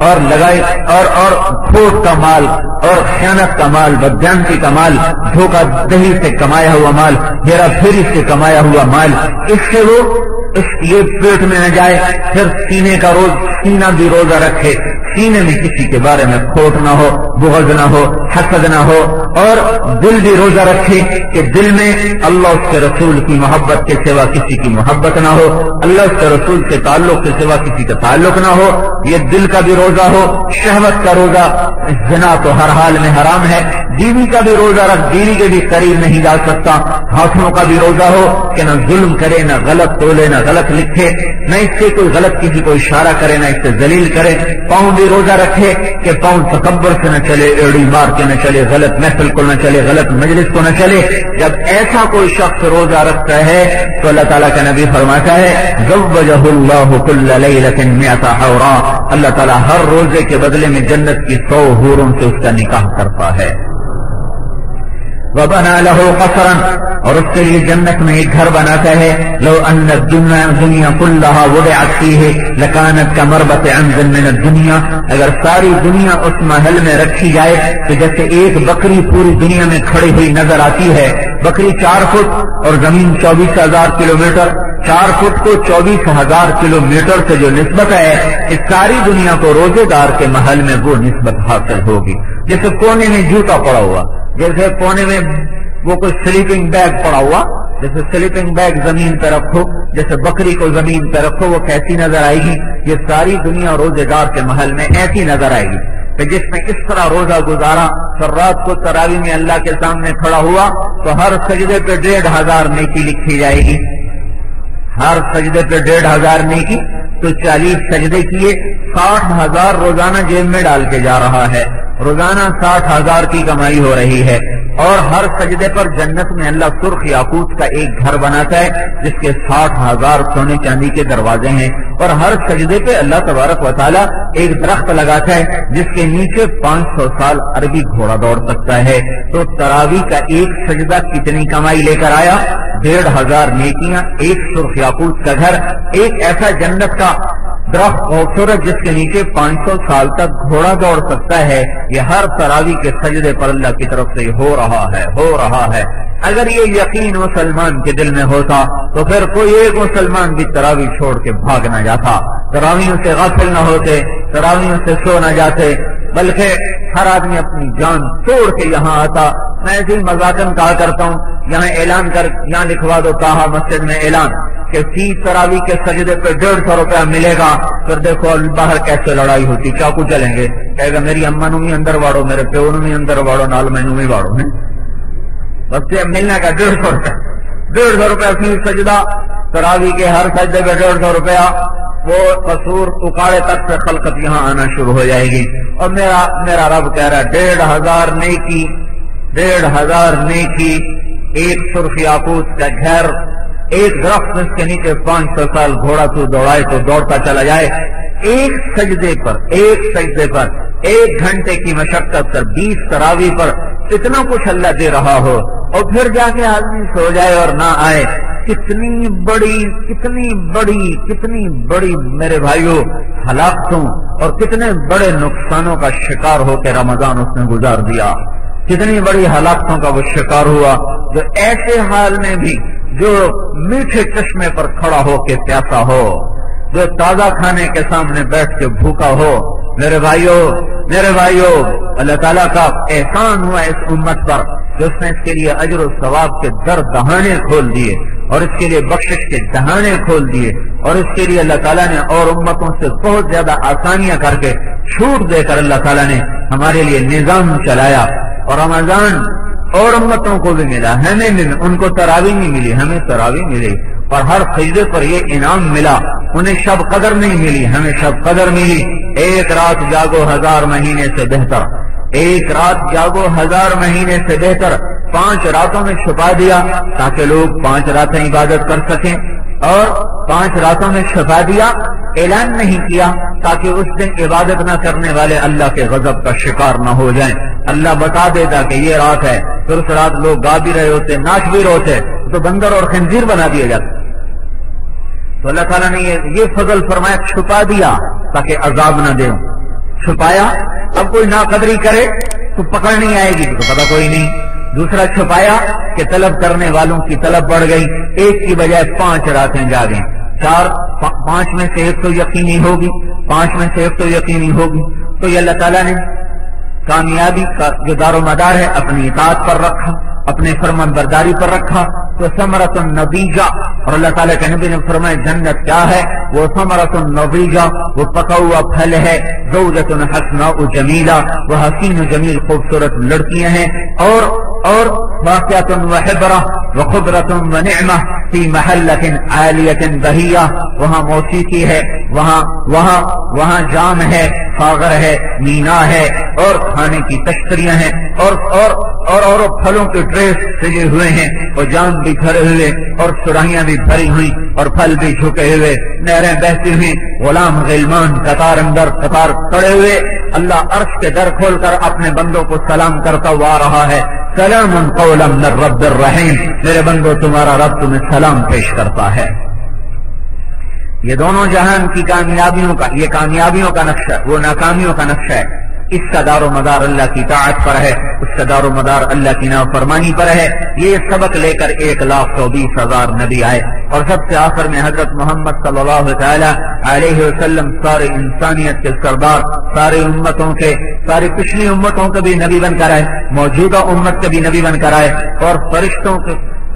اور لگائے اور کھوٹ کا مال اور خیانت کا مال، بدجانتی کا مال، دھوکہ دہی سے کمایا ہوا مال، ہیرا پھیری سے کمایا ہوا مال، اس سے وہ یہ پیٹ میں نہ جائے، پھر سینہ بھی روزہ رکھے، سینے میں کسی کے بارے میں کھوٹ نہ ہو، بغض نہ ہو، حسد نہ ہو، اور دل بھی روزہ رکھے کہ دل میں اللہ اس کے رسول کی محبت کے سوا کسی کی محبت نہ ہو، اللہ اس کے رسول کے تعلق کے سوا کسی کا تعلق نہ ہو، یہ دل کا بھی روزہ ہو، شہوت کا روزہ زنا تو ہر حال میں حرام ہے. بیوی کا بھی روزہ رکھ, بیوی کے بھی قریب نہیں جا سکتا. ہاتھوں کا بھی روزہ ہو کہ نہ ظلم کرے, نہ غلط تولے, نہ غلط لکھے, نہ اس سے کوئی غلط کسی کو اشارہ کرے, نہ اس سے ذلیل کرے. پاؤں بھی روزہ رکھے کہ پاؤں تکبر سے نہ چلے, ایڑی مار کے نہ چلے, غلط محفل کو نہ چلے, غلط مجلس کو نہ چلے. جب ایسا کوئی شخص روزہ رکھتا ہے تو اللہ تعالیٰ کا نبی فرماتا ہے زوجہ اللہ کل لیلۃ مئۃ حورا, اللہ تعالیٰ ہر روزے کے بدلے میں جنت کی 100 حوروں سے اس کا نکاح کرتا ہے. وَبَنَى لَهُ قَصْرًا, اور اس کے لیے جنت میں ایک گھر بناتا ہے. لَوْ أَنَّ الدُّنْيَا كُلَّهَا وُضِعَتْ فِيهِ لَكَانَتْ كَمَرْبَطِ عَنْزٍ مِّنَ الدُّنْيَا, اگر ساری دنیا اس محل میں رکھی جائے تو جیسے ایک بکری پوری دنیا میں کھڑی ہوئی نظر آتی ہے. بکری 4 فٹ اور زمین 24,000 کلومیٹر, 4 فٹ کو 24,000 کلومیٹر سے جو نسبت ہے, اس ساری دنیا کو روزے دار کے محل میں وہ نسبت حاصل ہوگی. جیسے کونے میں جوتا پڑا ہوا, جیسے کونے میں وہ کوئی سلیپنگ بیگ پڑا ہوا, جیسے سلیپنگ بیگ زمین پہ رکھو, جیسے بکری کو زمین پہ رکھو, وہ کیسی نظر آئے گی؟ یہ ساری دنیا روزے دار کے محل میں ایسی نظر آئے گی کہ جس نے اس طرح روزہ گزارا, پھر رات کو تراویح میں اللہ کے سامنے کھڑا ہوا تو ہر سجدے پہ 1,500 نیکی لکھی جائے گی. ہر سجدے پہ 1,500 نیکی, تو 40 سجدے کیے, 60,000 روزانہ جیب میں ڈال کے جا رہا ہے. روزانہ 60,000 کی کمائی ہو رہی ہے. اور ہر سجدے پر جنت میں اللہ سرخ یاقوت کا ایک گھر بناتا ہے جس کے 60,000 سونے چاندی کے دروازے ہیں. اور ہر سجدے پہ اللہ تبارک و تعالیٰ ایک درخت لگاتا ہے جس کے نیچے 500 سال عربی گھوڑا دوڑ سکتا ہے. تو تراویح کا ایک سجدہ کتنی کمائی لے کر آیا؟ 1,500 نیکیاں, ایک سرخ یاقوت کا گھر, ایک ایسا جنت کا درخت خوبصورت جس کے نیچے 500 سال تک گھوڑا دوڑ سکتا ہے. یہ ہر تراویح کے سجدے پر اللہ کی طرف سے ہو رہا ہے. اگر یہ یقین مسلمان کے دل میں ہوتا تو پھر کوئی ایک مسلمان بھی تراویح چھوڑ کے بھاگ نہ جاتا, تراویحوں سے غافل نہ ہوتے, تراویحوں سے سو نہ جاتے, بلکہ ہر آدمی اپنی جان توڑ کے یہاں آتا. میں ایسے ہی مذاقاً کہا کرتا ہوں, یہاں اعلان کر, یہاں لکھوا دو تاہا مسجد میں اعلان کہ فی تراویح کے سجدے پہ 150 روپیہ ملے گا. پھر دیکھو باہر کیسے لڑائی ہوتی, چاقو چلیں گے, کہے گا میری اما نو بھی اندر واڑو, میرے پیو نو بھی اندر واڑو, نال میں بھی واڑو. بس ملنے کا 150 روپیہ, 150 روپیہ فی سجدہ. تراویح کے ہر سجدے پہ 150 روپیہ. وہ قصور اکاڑے تک سے خلقت یہاں آنا شروع ہو جائے گی. اور میرا رب کہہ رہا ہے 1,500 نیکی, 1,500 نیکی, ایک سرخ یاقوت کا گھر, ایک درخت اس کے نیچے 500 سال گھوڑا تو دوڑائے تو دوڑتا چلا جائے. ایک سجدے پر 1 گھنٹے کی مشقت کر 20 تراویح پر اتنا کچھ اللہ دے رہا ہو, اور پھر جا کے آدمی سو جائے اور نہ آئے. کتنی بڑی میرے بھائیوں ہلاکتوں اور کتنے بڑے نقصانوں کا شکار ہو کے رمضان اس نے گزار دیا. کتنی بڑی ہلاکتوں کا وہ شکار ہوا, جو ایسے حال میں بھی جو میٹھے چشمے پر کھڑا ہو کے پیاسا ہو, جو تازہ کھانے کے سامنے بیٹھ کے بھوکا ہو. میرے بھائیوں اللہ تعالیٰ کا احسان ہوا اس امت پر جو اس نے اس کے لیے اجر و ثواب کے در دہانے کھول دیے, اور اس کے لیے بخشش کے دہانے کھول دیے, اور اس کے لیے اللہ تعالیٰ نے اور امتوں سے بہت زیادہ آسانیاں کر کے چھوٹ دے کر اللہ تعالیٰ نے ہمارے لیے نظام چلایا. اور رمضان اور امتوں کو بھی ملا, ہمیں بھی, ان کو تراویح نہیں ملی, ہمیں تراویح ملی. اور ہر سجدے پر یہ انعام ملا. انہیں شب قدر نہیں ملی, ہمیں شب قدر ملی. ایک رات جاگو 1000 مہینے سے بہتر, ایک رات جاگو 1000 مہینے سے بہتر. 5 راتوں میں چھپا دیا تاکہ لوگ 5 راتیں عبادت کر سکیں, اور 5 راتوں میں چھپا دیا, اعلان نہیں کیا تاکہ اس دن عبادت نہ کرنے والے اللہ کے غضب کا شکار نہ ہو جائیں. اللہ بتا دیتا کہ یہ رات ہے, پھر اس رات لوگ گا بھی رہے ہوتے, ناچ بھی رہے ہوتے, تو بندر اور خنزیر بنا دیا جاتا. تو اللہ تعالیٰ نے یہ فضل فرمایا, چھپا دیا تاکہ عذاب نہ دے. چھپایا, اب کوئی ناقدری کرے تو پکڑ نہیں آئے گی, تو پتہ کوئی نہیں. دوسرا چھپایا کہ طلب کرنے والوں کی طلب بڑھ گئی, ایک کی بجائے 5 راتیں جاگیں. 5 میں سے ایک تو یقینی ہوگی, 5 میں سے ایک تو یقینی ہوگی. تو یہ اللہ تعالیٰ نے کامیابی کا جو دار و مدار ہے اپنی اطاعت پر رکھا, اپنے فرمان برداری پر رکھا. تو ثمرۃ النضیجہ، اور اللہ تعالیٰ کے نبی نے فرمایا جنت کیا ہے؟ وہ ثمرۃ النضیجہ، وہ پکا ہوا پھل ہے، زوجۃ حسناء جمیلہ، وہ حسین و جمیل خوبصورت لڑکیاں ہیں، اور واقعۃ وحبرہ وخبرۃ ونعمہ فی محلۃ عالیۃ بہیہ، وہاں موسیقی ہے، وہاں جام ہے، ساغر ہے، مینا ہے، اور کھانے کی تشتریاں ہیں، اور پھلوں کے ٹریس سجے ہوئے ہیں، اور جام بھی بھرے ہوئے، اور سراہیاں بھی بھری ہوئی، اور پھل بھی جھکے ہوئے، نہریں بہتی ہوئی، غلام غلمان قطار اندر قطار کھڑے ہوئے۔ اللہ عرش کے در کھول کر اپنے بندوں کو سلام کرتا ہوا آ رہا ہے، سلام قولا من رب الرحیم، میرے بندو تمہارا رب تمہیں سلام پیش کرتا ہے۔ یہ دونوں جہان کی کامیابیوں کا، یہ کامیابیوں کا نقشہ، وہ ناکامیوں کا نقشہ ہے۔ اس کا دار و مدار اللہ کی طاعت پر ہے، اس کا دار و مدار اللہ کی نافرمانی پر ہے۔ یہ سبق لے کر 1,20,000 نبی آئے، اور سب سے آخر میں حضرت محمد صلی اللہ تعالی علیہ وسلم سارے انسانیت کے سردار، ساری امتوں کے، ساری پچھلی امتوں کے بھی نبی بن کر آئے، موجودہ امت کے بھی نبی بن کر آئے، اور فرشتوں کے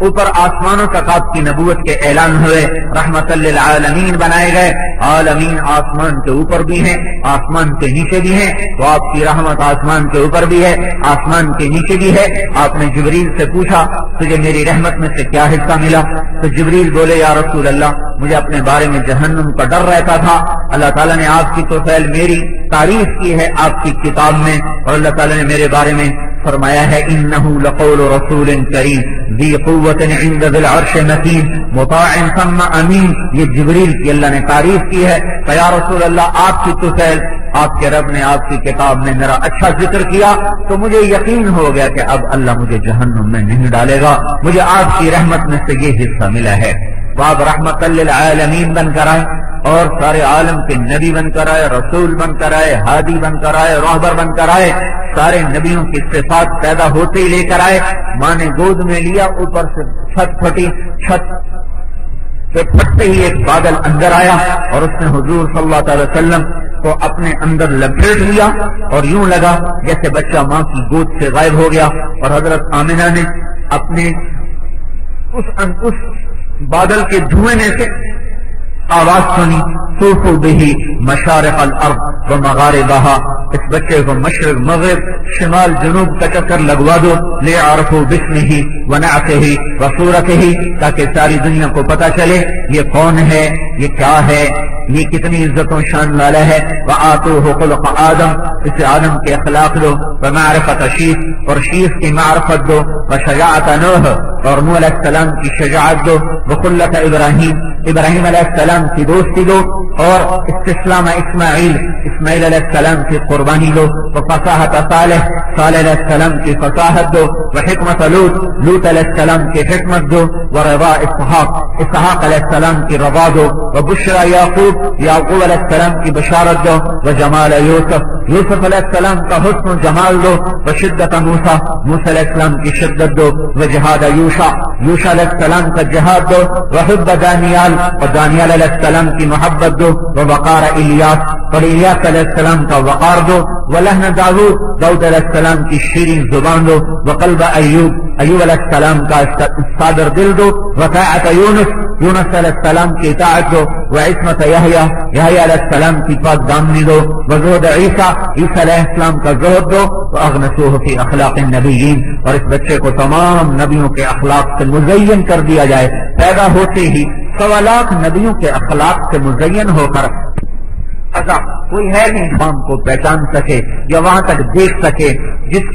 اوپر آسمانوں تک آپ کی نبوت کے اعلان ہوئے، رحمت للعالمین بنائے گئے۔ عالمین آسمان کے اوپر بھی ہیں، آسمان کے نیچے بھی ہیں، تو آپ کی رحمت آسمان کے اوپر بھی ہے، آسمان کے نیچے بھی ہے۔ آپ نے جبریل سے پوچھا تجھے میری رحمت میں سے کیا حصہ ملا؟ تو جبریل بولے یا رسول اللہ مجھے اپنے بارے میں جہنم کا ڈر رہتا تھا، اللہ تعالیٰ نے آپ کی توفیل میری تعریف کی ہے آپ کی کتاب میں، اور اللہ تعالیٰ نے میرے بارے میں فرمایا ہے انہ لقول رسول کریم ذی قوت عند ذی العرش مکین مطاع ثم امین۔ یہ جبریل کی اللہ نے تعریف کی ہے کہ یا رسول اللہ آپ کی توفیل، آپ کے رب نے آپ کی کتاب میں میرا اچھا ذکر کیا، تو مجھے یقین ہو گیا کہ اب اللہ مجھے جہنم میں نہیں ڈالے گا، مجھے آپ کی رحمت میں سے یہ حصہ ملا ہے۔ تو آپ رحمت للعالمین بن کر آئے، اور سارے عالم کے نبی بن کر آئے، رسول بن کر آئے، ہادی بن کر آئے، راہبر بن کر آئے، سارے نبیوں کی صفات پیدا ہوتے ہی لے کر آئے۔ ماں نے گود میں لیا، اوپر سے چھت پھٹی، چھت سے پھٹتے ہی ایک بادل اندر آیا، اور اس نے حضور صلی اللہ تعالی وسلم کو اپنے اندر لپیٹ لیا، اور یوں لگا جیسے بچہ ماں کی گود سے غائب ہو گیا۔ اور حضرت آمنہ نے اپنے اس بادل کے دھوئیں میں سے آواز سنی، طوفوا به مشارق الارض ومغاربها، اس بچے کو مشرق مغرب شمال جنوب کا چکر لگوا دو، ليعرفوا باسمه ونعته وصورته، تاکہ ساری دنیا کو پتہ چلے یہ کون ہے، یہ کیا ہے، یہ کتنی عزت و شان والا ہے۔ وآتوه خلق آدم، اسے آدم کے اخلاق دو، ومعرفت شیث، اور شیث کی معرفت دو، وشجاعت نوح، اور نوح علیہ السلام کی شجاعت دو، وخلت ابراہیم، ابراہیم علیہ السلام کی دوستی دو، اور استسلام اسماعیل، اسماعیل علیہ السلام کی قربانی دو، وفصاحت صالح، صالح علیہ السلام کی فصاحت دو، وحکمت لوط، لوط علیہ السلام کی حکمت دو، ورضا اسحاق، اسحاق علیہ السلام کی رضا دو، وبشرا یعقوب، یعقوب علیہ السلام کی بشارت دو، وجمال یوسف، یوسف علیہ السلام کا حسن و جمال دو، وشدت موسیٰ، موسیٰ علیہ السلام کی شدت دو، وجہاد یوشع، یوشع علیہ السلام کا جہاد دو، وحب دانیال، اور دانیال علیہ السلام کی محبت دو، ووقار الیاس، اور الیاس علیہ السلام کا وقار دو، ولحن داود، داود علیہ السلام کی شیرین زبان دو، وقلب ایوب، ایوب علیہ السلام کا صادر دل دو، وطاعت یونس، یونس علیہ السلام کی اطاعت دو، وعصمت یحییٰ، یحییٰ علیہ السلام کی پاک دامنی دو، وزہد عیسیٰ، عیسیٰ علیہ السلام کا زہد دو، واغنسوہ فی اخلاق النبیین، اور اس بچے کو تمام نبیوں کے اخلاق سے مزین کر دیا جائے، پیدا ہوتے ہی 1.25 لاکھ نبیوں کے اخلاق سے مزین ہو کر ایسا کوئی ہے نہیں قوم کو پہچان سکے یا وہاں تک دیکھ سکے جس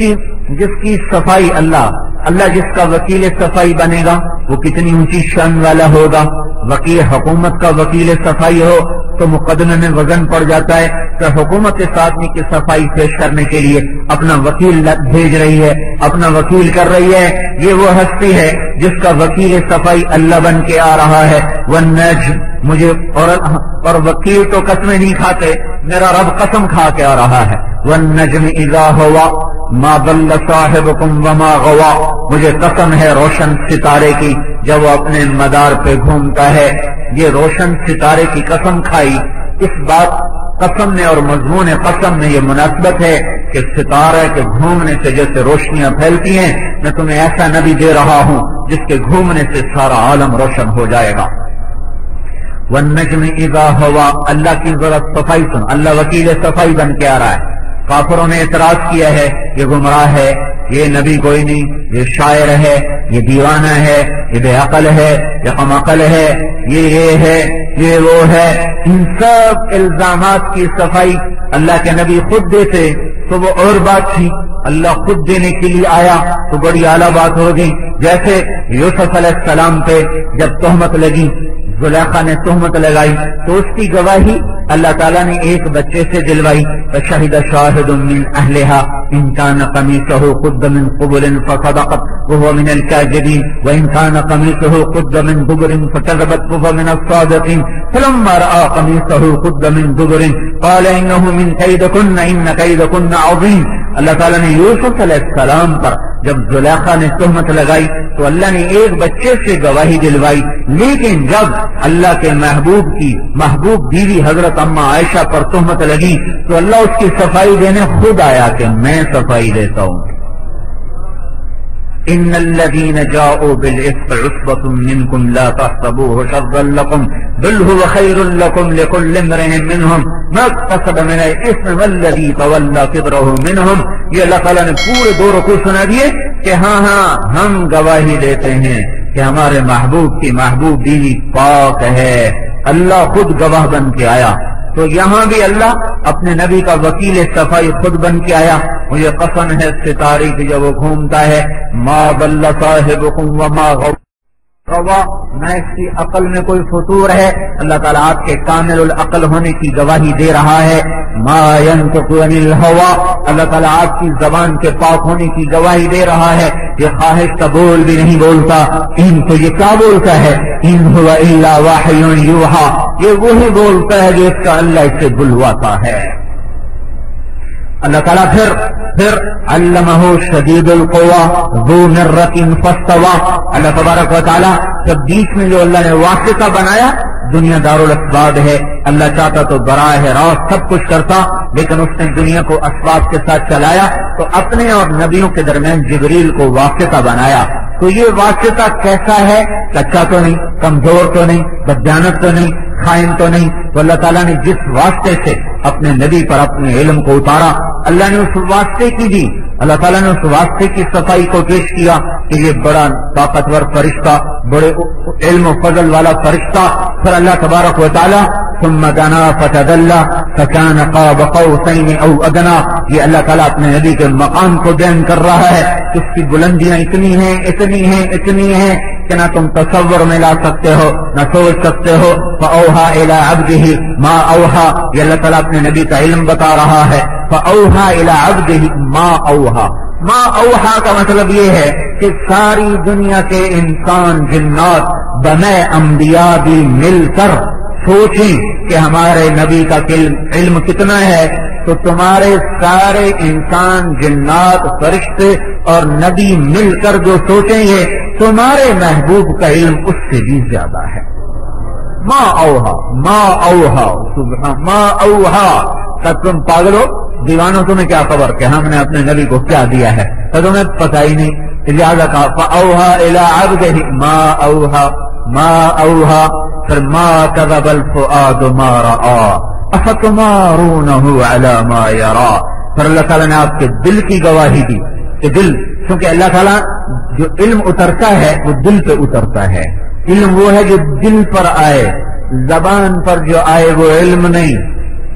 کی صفائی اللہ جس کا وکیل صفائی بنے گا وہ کتنی اونچی شان والا ہوگا۔ وکیل حکومت کا وکیل صفائی ہو تو مقدمے میں وزن پڑ جاتا ہے کہ حکومت اس آدمی کی صفائی پیش کرنے کے لیے اپنا وکیل بھیج رہی ہے، اپنا وکیل کر رہی ہے۔ یہ وہ ہستی ہے جس کا وکیل صفائی اللہ بن کے آ رہا ہے۔ والنجم، مجھے اور وکیل تو قسمیں نہیں کھاتے، میرا رب قسم کھا کے آ رہا ہے۔ والنجم اذا ہوا ما ضل صاحبكم وما غوا، مجھے قسم ہے روشن ستارے کی جب وہ اپنے مدار پہ گھومتا ہے۔ یہ روشن ستارے کی قسم کھائی، اس بات قسم میں اور مضمون قسم میں یہ مناسبت ہے کہ ستارے کے گھومنے سے جیسے روشنیاں پھیلتی ہیں، میں تمہیں ایسا نبی دے رہا ہوں جس کے گھومنے سے سارا عالم روشن ہو جائے گا. والنجم اذا ہوا، اللہ کی ضرورت صفائی سن، اللہ وکیل صفائی بن کے آ رہا ہے. کافروں نے اعتراض کیا ہے یہ گمراہ ہے، یہ نبی کوئی نہیں، یہ شاعر ہے، یہ دیوانہ ہے، یہ بے عقل ہے، یہ کم عقل ہے، یہ ہے، یہ وہ ہے. ان سب الزامات کی صفائی اللہ کے نبی خود دیتے تو وہ اور بات تھی. اللہ خود دینے کے لیے آیا تو بڑی اعلیٰ بات ہو گئی. جیسے یوسف علیہ السلام پہ جب تہمت لگی، زلیخا نے تہمت لگائی تو اس کی گواہی اللہ تعالیٰ نے ایک بچے سے دلوائی. فشہد شاہد من اہلہا ان کان قمیصہ قد من قبل فصدقت وهو من الكاذبین وان کان قمیصہ قد من دبر فكذبت وهو من الصادقین. فلما رأى قمیصہ قد من دبر قال انه من کیدکن ان کیدکن عظیم. اللہ تعالیٰ نے یوسف علیہ السلام پر جب زلیخا نے تہمت لگائی تو اللہ نے ایک بچے سے گواہی دلوائی، لیکن جب اللہ کے محبوب بیوی حضرت اما عائشہ پر تہمت لگی تو اللہ اس کی صفائی دینے خود آیا کہ میں صفائی دیتا ہوں. ان الذين جاءوا بالافك عصبة منكم لا تحسبوه شرا لكم بل هو خير لكم لكل امرئ منهم ما اكتسب من الاثم والذي تولى كبره منهم. یہ اللہ تعالیٰ نے پورے دو رکوع سنا دیے کہ ہاں ہم گواہی دیتے ہیں کہ ہمارے محبوب کی محبوب بیوی پاک ہے. اللہ خود گواہ بن کے آیا. تو یہاں بھی اللہ اپنے نبی کا وکیل صفائی خود بن کے آیا. مجھے قسم ہے ستارے کی جب وہ گھومتا ہے ما ضل صاحبکم وما غوا، نہ اس کی عقل میں کوئی فطور ہے. اللہ تعالیٰ آپ کے کامل العقل ہونے کی گواہی دے رہا ہے. ما ينطق عن الهوى، اللہ تعالیٰ آپ کی زبان کے پاک ہونے کی گواہی دے رہا ہے. یہ خواہش کا بول بھی نہیں بولتا. ان تو یہ کیا بولتا ہے؟ ان هو الا وحی یوحى، یہ وہی بولتا ہے جو اس کا اللہ اسے بلواتا ہے. اللہ تعالیٰ پھر علمہ شدید القوى ذو مرۃ فاستوى. اللہ تبارک و تعالیٰ جب بیچ میں جو اللہ نے واسطہ بنایا، دنیا دارالاسباب ہے، اللہ چاہتا تو براہ راست سب کچھ کرتا، لیکن اس نے دنیا کو اسباب کے ساتھ چلایا تو اپنے اور نبیوں کے درمیان جبریل کو واسطہ بنایا. تو یہ واسطہ کیسا ہے؟ کچا تو نہیں، کمزور تو نہیں، بدجانت تو نہیں، خائن تو نہیں. تو اللہ تعالیٰ نے جس واسطے سے اپنے نبی پر اپنے علم کو اتارا، اللہ نے اس واسطے کی دی. اللہ تعالیٰ نے اس واسطے کی صفائی کو پیش کیا کہ یہ بڑا طاقتور فرشتہ، بڑے علم و فضل والا فرشتہ. پھر اللہ تبارک و تعالیٰ ثم دنا فتدلى فكان قاب قوسين او ادنى، یہ اللہ تعالیٰ اپنے نبی کے مقام کو بیان کر رہا ہے. اس کی بلندیاں اتنی ہیں کہ نہ تم تصور میں لا سکتے ہو، نہ سوچ سکتے ہو. فاوحى الى عبده ما اوحى، یہ اللہ تعالیٰ اپنے نبی کا علم بتا رہا ہے. فاوحى الى عبده ما اوحى، ما اوحى کا مطلب یہ ہے کہ ساری دنیا کے انسان جنات بنے انبیاء بھی مل کر سوچیں کہ ہمارے نبی کا علم کتنا ہے. تو تمہارے سارے انسان جنات فرشتے اور نبی مل کر جو سوچیں گے تمہارے محبوب کا علم اس سے بھی زیادہ ہے. ما اوہا سبحان ما اوہا. تب تم پاگل ہو، دیوانوں تمہیں کیا خبر کہ ہم نے اپنے نبی کو کیا دیا ہے؟ تو تمہیں پتہ ہی نہیں. لہذا کہا فاوحا الی عبدہ ما اوہا. پھر ما کذب الفؤاد ما رآ افتمارونہ علی ما یرا. پھر اللہ تعالیٰ نے آپ کے دل کی گواہی دی کہ دل، کیونکہ اللہ تعالیٰ جو علم اترتا ہے وہ دل پہ اترتا ہے. علم وہ ہے جو دل پر آئے، زبان پر جو آئے وہ علم نہیں،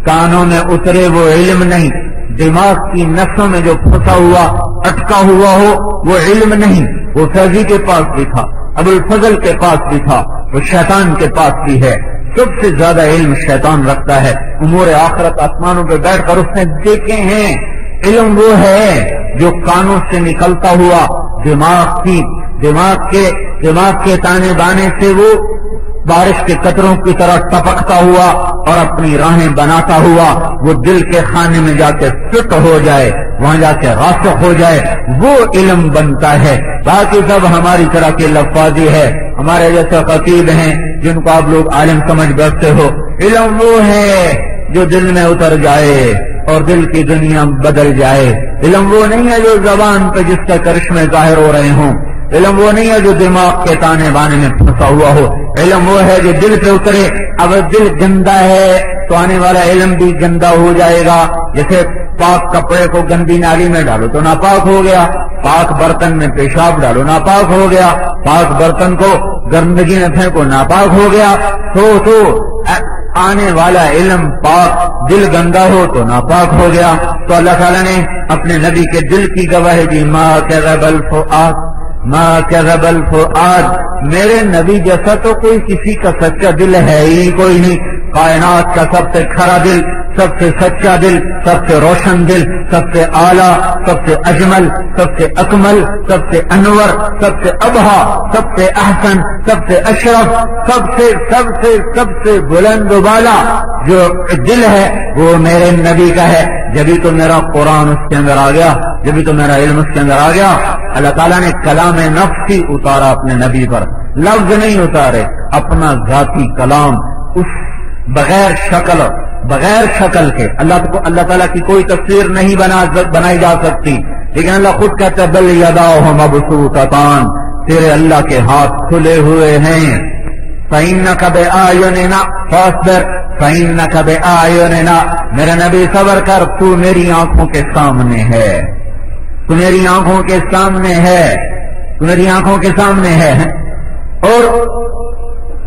کانوں میں اترے وہ علم نہیں، دماغ کی نسوں میں جو پھنسا ہوا اٹکا ہوا ہو وہ علم نہیں. وہ فیضی کے پاس بھی تھا، ابو الفضل کے پاس بھی تھا، وہ شیطان کے پاس بھی ہے. سب سے زیادہ علم شیطان رکھتا ہے. امور آخرت آسمانوں پہ بیٹھ کر اس نے دیکھے ہیں. علم وہ ہے جو کانوں سے نکلتا ہوا دماغ کے تانے بانے سے وہ بارش کے قطروں کی طرح ٹپکتا ہوا اور اپنی راہیں بناتا ہوا وہ دل کے خانے میں جا کے فٹ ہو جائے، وہاں جا کے راسخ ہو جائے، وہ علم بنتا ہے. باقی سب ہماری طرح کے لفاظی ہے، ہمارے جیسے خطیب ہیں جن کو آپ لوگ عالم سمجھ بیٹھتے ہو. علم وہ ہے جو دل میں اتر جائے اور دل کی دنیا بدل جائے. علم وہ نہیں ہے جو زبان پہ جس کا کرشمے ظاہر ہو رہے ہوں. علم وہ نہیں ہے جو دماغ کے تانے بانے میں پھنسا ہوا ہو، علم وہ ہے جو دل پہ اترے۔ اب دل گندا ہے تو آنے والا علم بھی گندا ہو جائے گا۔ جیسے پاک کپڑے کو گندی نالی میں ڈالو تو ناپاک ہو گیا، پاک برتن میں پیشاب ڈالو ناپاک ہو گیا، پاک برتن کو گندگی میں پھینکو ناپاک ہو گیا۔ تو آنے والا علم پاک، دل گندا ہو تو ناپاک ہو گیا۔ تو اللہ تعالیٰ نے اپنے نبی کے دل کی گواہی دی، ما کذب الفؤاد ما کذب الفؤاد، میرے نبی جیسا تو کوئی کسی کا سچا دل ہے ہی کوئی نہیں۔ کائنات کا سب سے کھرا دل، سب سے سچا دل، سب سے روشن دل، سب سے اعلیٰ، سب سے اجمل، سب سے اکمل، سب سے انور، سب سے ابہا، سب سے احسن، سب سے اشرف، سب سے بلند و بالا جو دل ہے وہ میرے نبی کا ہے۔ جبھی تو میرا قرآن اس کے اندر آ گیا، جبھی تو میرا علم اس کے اندر آ گیا۔ اللہ تعالیٰ نے کلام نفس ہی اتارا اپنے نبی پر، لفظ نہیں اتارے، اپنا ذاتی کلام اس بغیر شکل کے۔ اللہ تعالیٰ کی کوئی تصویر نہیں بنائی جا سکتی، لیکن اللہ خود کہتا ہے بل یداہ مبسوطتان، تیرے اللہ کے ہاتھ کھلے ہوئے ہیں۔ فإنک بأعیننا فاصبر فإنک بأعیننا، میرا نبی صبر کر، تو میری آنکھوں کے سامنے ہے، تو میری آنکھوں کے سامنے ہے، تو میری آنکھوں کے سامنے ہے۔ اور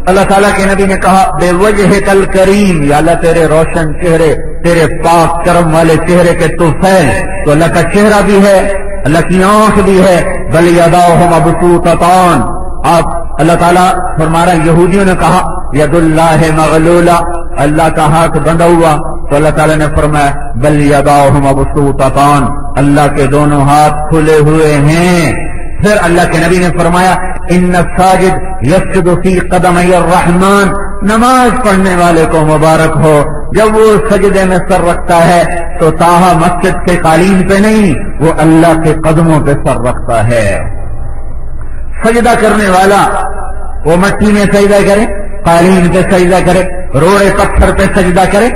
اللہ تعالیٰ کے نبی نے کہا بے وجہ کل کریم، یا اللہ تیرے روشن چہرے، تیرے پاک کرم والے چہرے کے تو فیل، تو اللہ کا چہرہ بھی ہے، اللہ کی آنکھ بھی ہے۔ بل یداہ مبسوطتان، آپ اللہ تعالیٰ فرما رہا ہے، یہودیوں نے کہا ید اللہ مغلولہ، اللہ کا ہاتھ بندھا ہوا، تو اللہ تعالیٰ نے فرمایا بل یداہ مبسوطتان، اللہ کے دونوں ہاتھ کھلے ہوئے ہیں۔ پھر اللہ کے نبی نے فرمایا ان الساجد یسجد فی قدمی الرحمن، نماز پڑھنے والے کو مبارک ہو جب وہ سجدے میں سر رکھتا ہے تو تاہا مسجد کے قالین پہ نہیں، وہ اللہ کے قدموں پہ سر رکھتا ہے۔ سجدہ کرنے والا وہ مٹی میں سجدہ کرے، قالین پہ سجدہ کرے، روڑے پتھر پہ سجدہ کرے،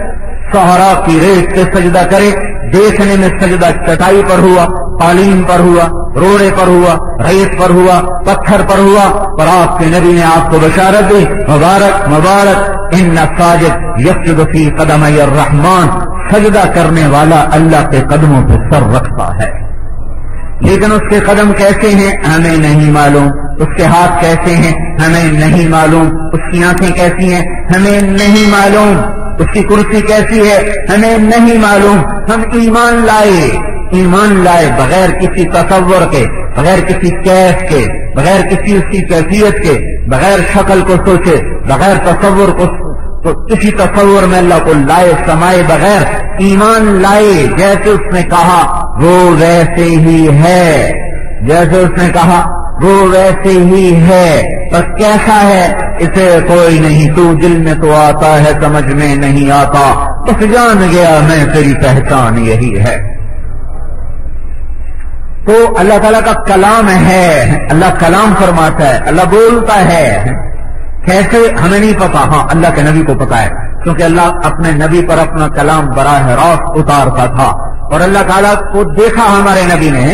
صحرا کی ریت پہ سجدہ کرے، دیکھنے میں سجدہ چٹائی پر ہوا، قالین پر ہوا، روڑے پر ہوا، ریت پر ہوا، پتھر پر ہوا، پر آپ کے نبی نے آپ کو بشارت دی مبارک مبارک ان الساجد یسجد فی قدمی الرحمن، سجدہ کرنے والا اللہ کے قدموں پہ سر رکھتا ہے۔ لیکن اس کے قدم کیسے ہیں ہمیں نہیں معلوم، اس کے ہاتھ کیسے ہیں ہمیں نہیں معلوم، اس کی آنکھیں کیسی ہیں ہمیں نہیں معلوم، اس کی کرسی کیسی ہے ہمیں نہیں معلوم۔ ہم ایمان لائے بغیر کسی تصور کے، بغیر کسی کیف کے، بغیر کسی اس کی کیفیت کے، بغیر شکل کو سوچے، بغیر تصور کو، تو کسی تصور میں اللہ کو لائے سمائے بغیر ایمان لائے، جیسے اس نے کہا وہ ویسے ہی ہے، جیسے اس نے کہا وہ ویسے ہی ہے، بس کیسا ہے اسے کوئی نہیں، تو دل میں تو آتا ہے سمجھ میں نہیں آتا، بس جان گیا میں تیری پہچان یہی ہے۔ تو اللہ تعالیٰ کا کلام ہے، اللہ کلام فرماتا ہے، اللہ بولتا ہے، کیسے ہمیں نہیں پتا، ہاں اللہ کے نبی کو پتا ہے، کیونکہ اللہ اپنے نبی پر اپنا کلام براہ راست اتارتا تھا، اور اللہ تعالیٰ کو دیکھا ہمارے نبی نے۔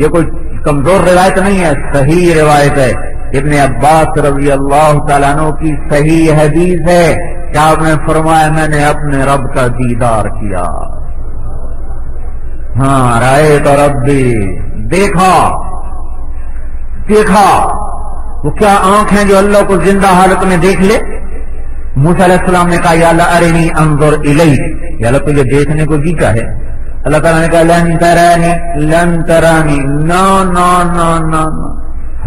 یہ کوئی کمزور روایت نہیں ہے، صحیح روایت ہے، ابن عباس رضی اللہ تعالیٰ عنہ کی صحیح حدیث ہے کہ آپ نے فرمایا میں نے اپنے رب کا دیدار کیا، ہاں رائے تو ربی، دیکھا وہ کیا آنکھ ہیں جو اللہ کو زندہ حالت میں دیکھ لے۔ موسیٰ علیہ السلام نے کہا یا اللہ ارنی انظر الیک، یا اللہ تجھے دیکھنے کو جی چاہے، اللہ تعالیٰ نے کہا لن ترانی، نا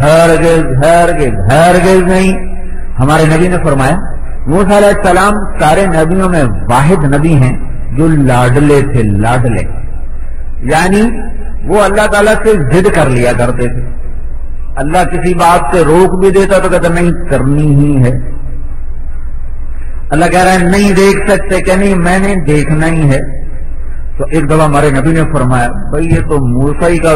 ہرگز نہیں۔ ہمارے نبی نے فرمایا موسیٰ علیہ السلام سارے نبیوں میں واحد نبی ہیں جو لاڈلے تھے، لاڈلے، یعنی وہ اللہ تعالیٰ سے ضد کر لیا کرتے تھے، اللہ کسی بات سے روک بھی دیتا تو کہتا نہیں کرنی ہی ہے، اللہ کہہ رہا ہے نہیں دیکھ سکتے کہ نہیں میں نے دیکھنا ہی ہے۔ تو ایک دفعہ ہمارے نبی نے فرمایا بھائی یہ تو موسیٰ کا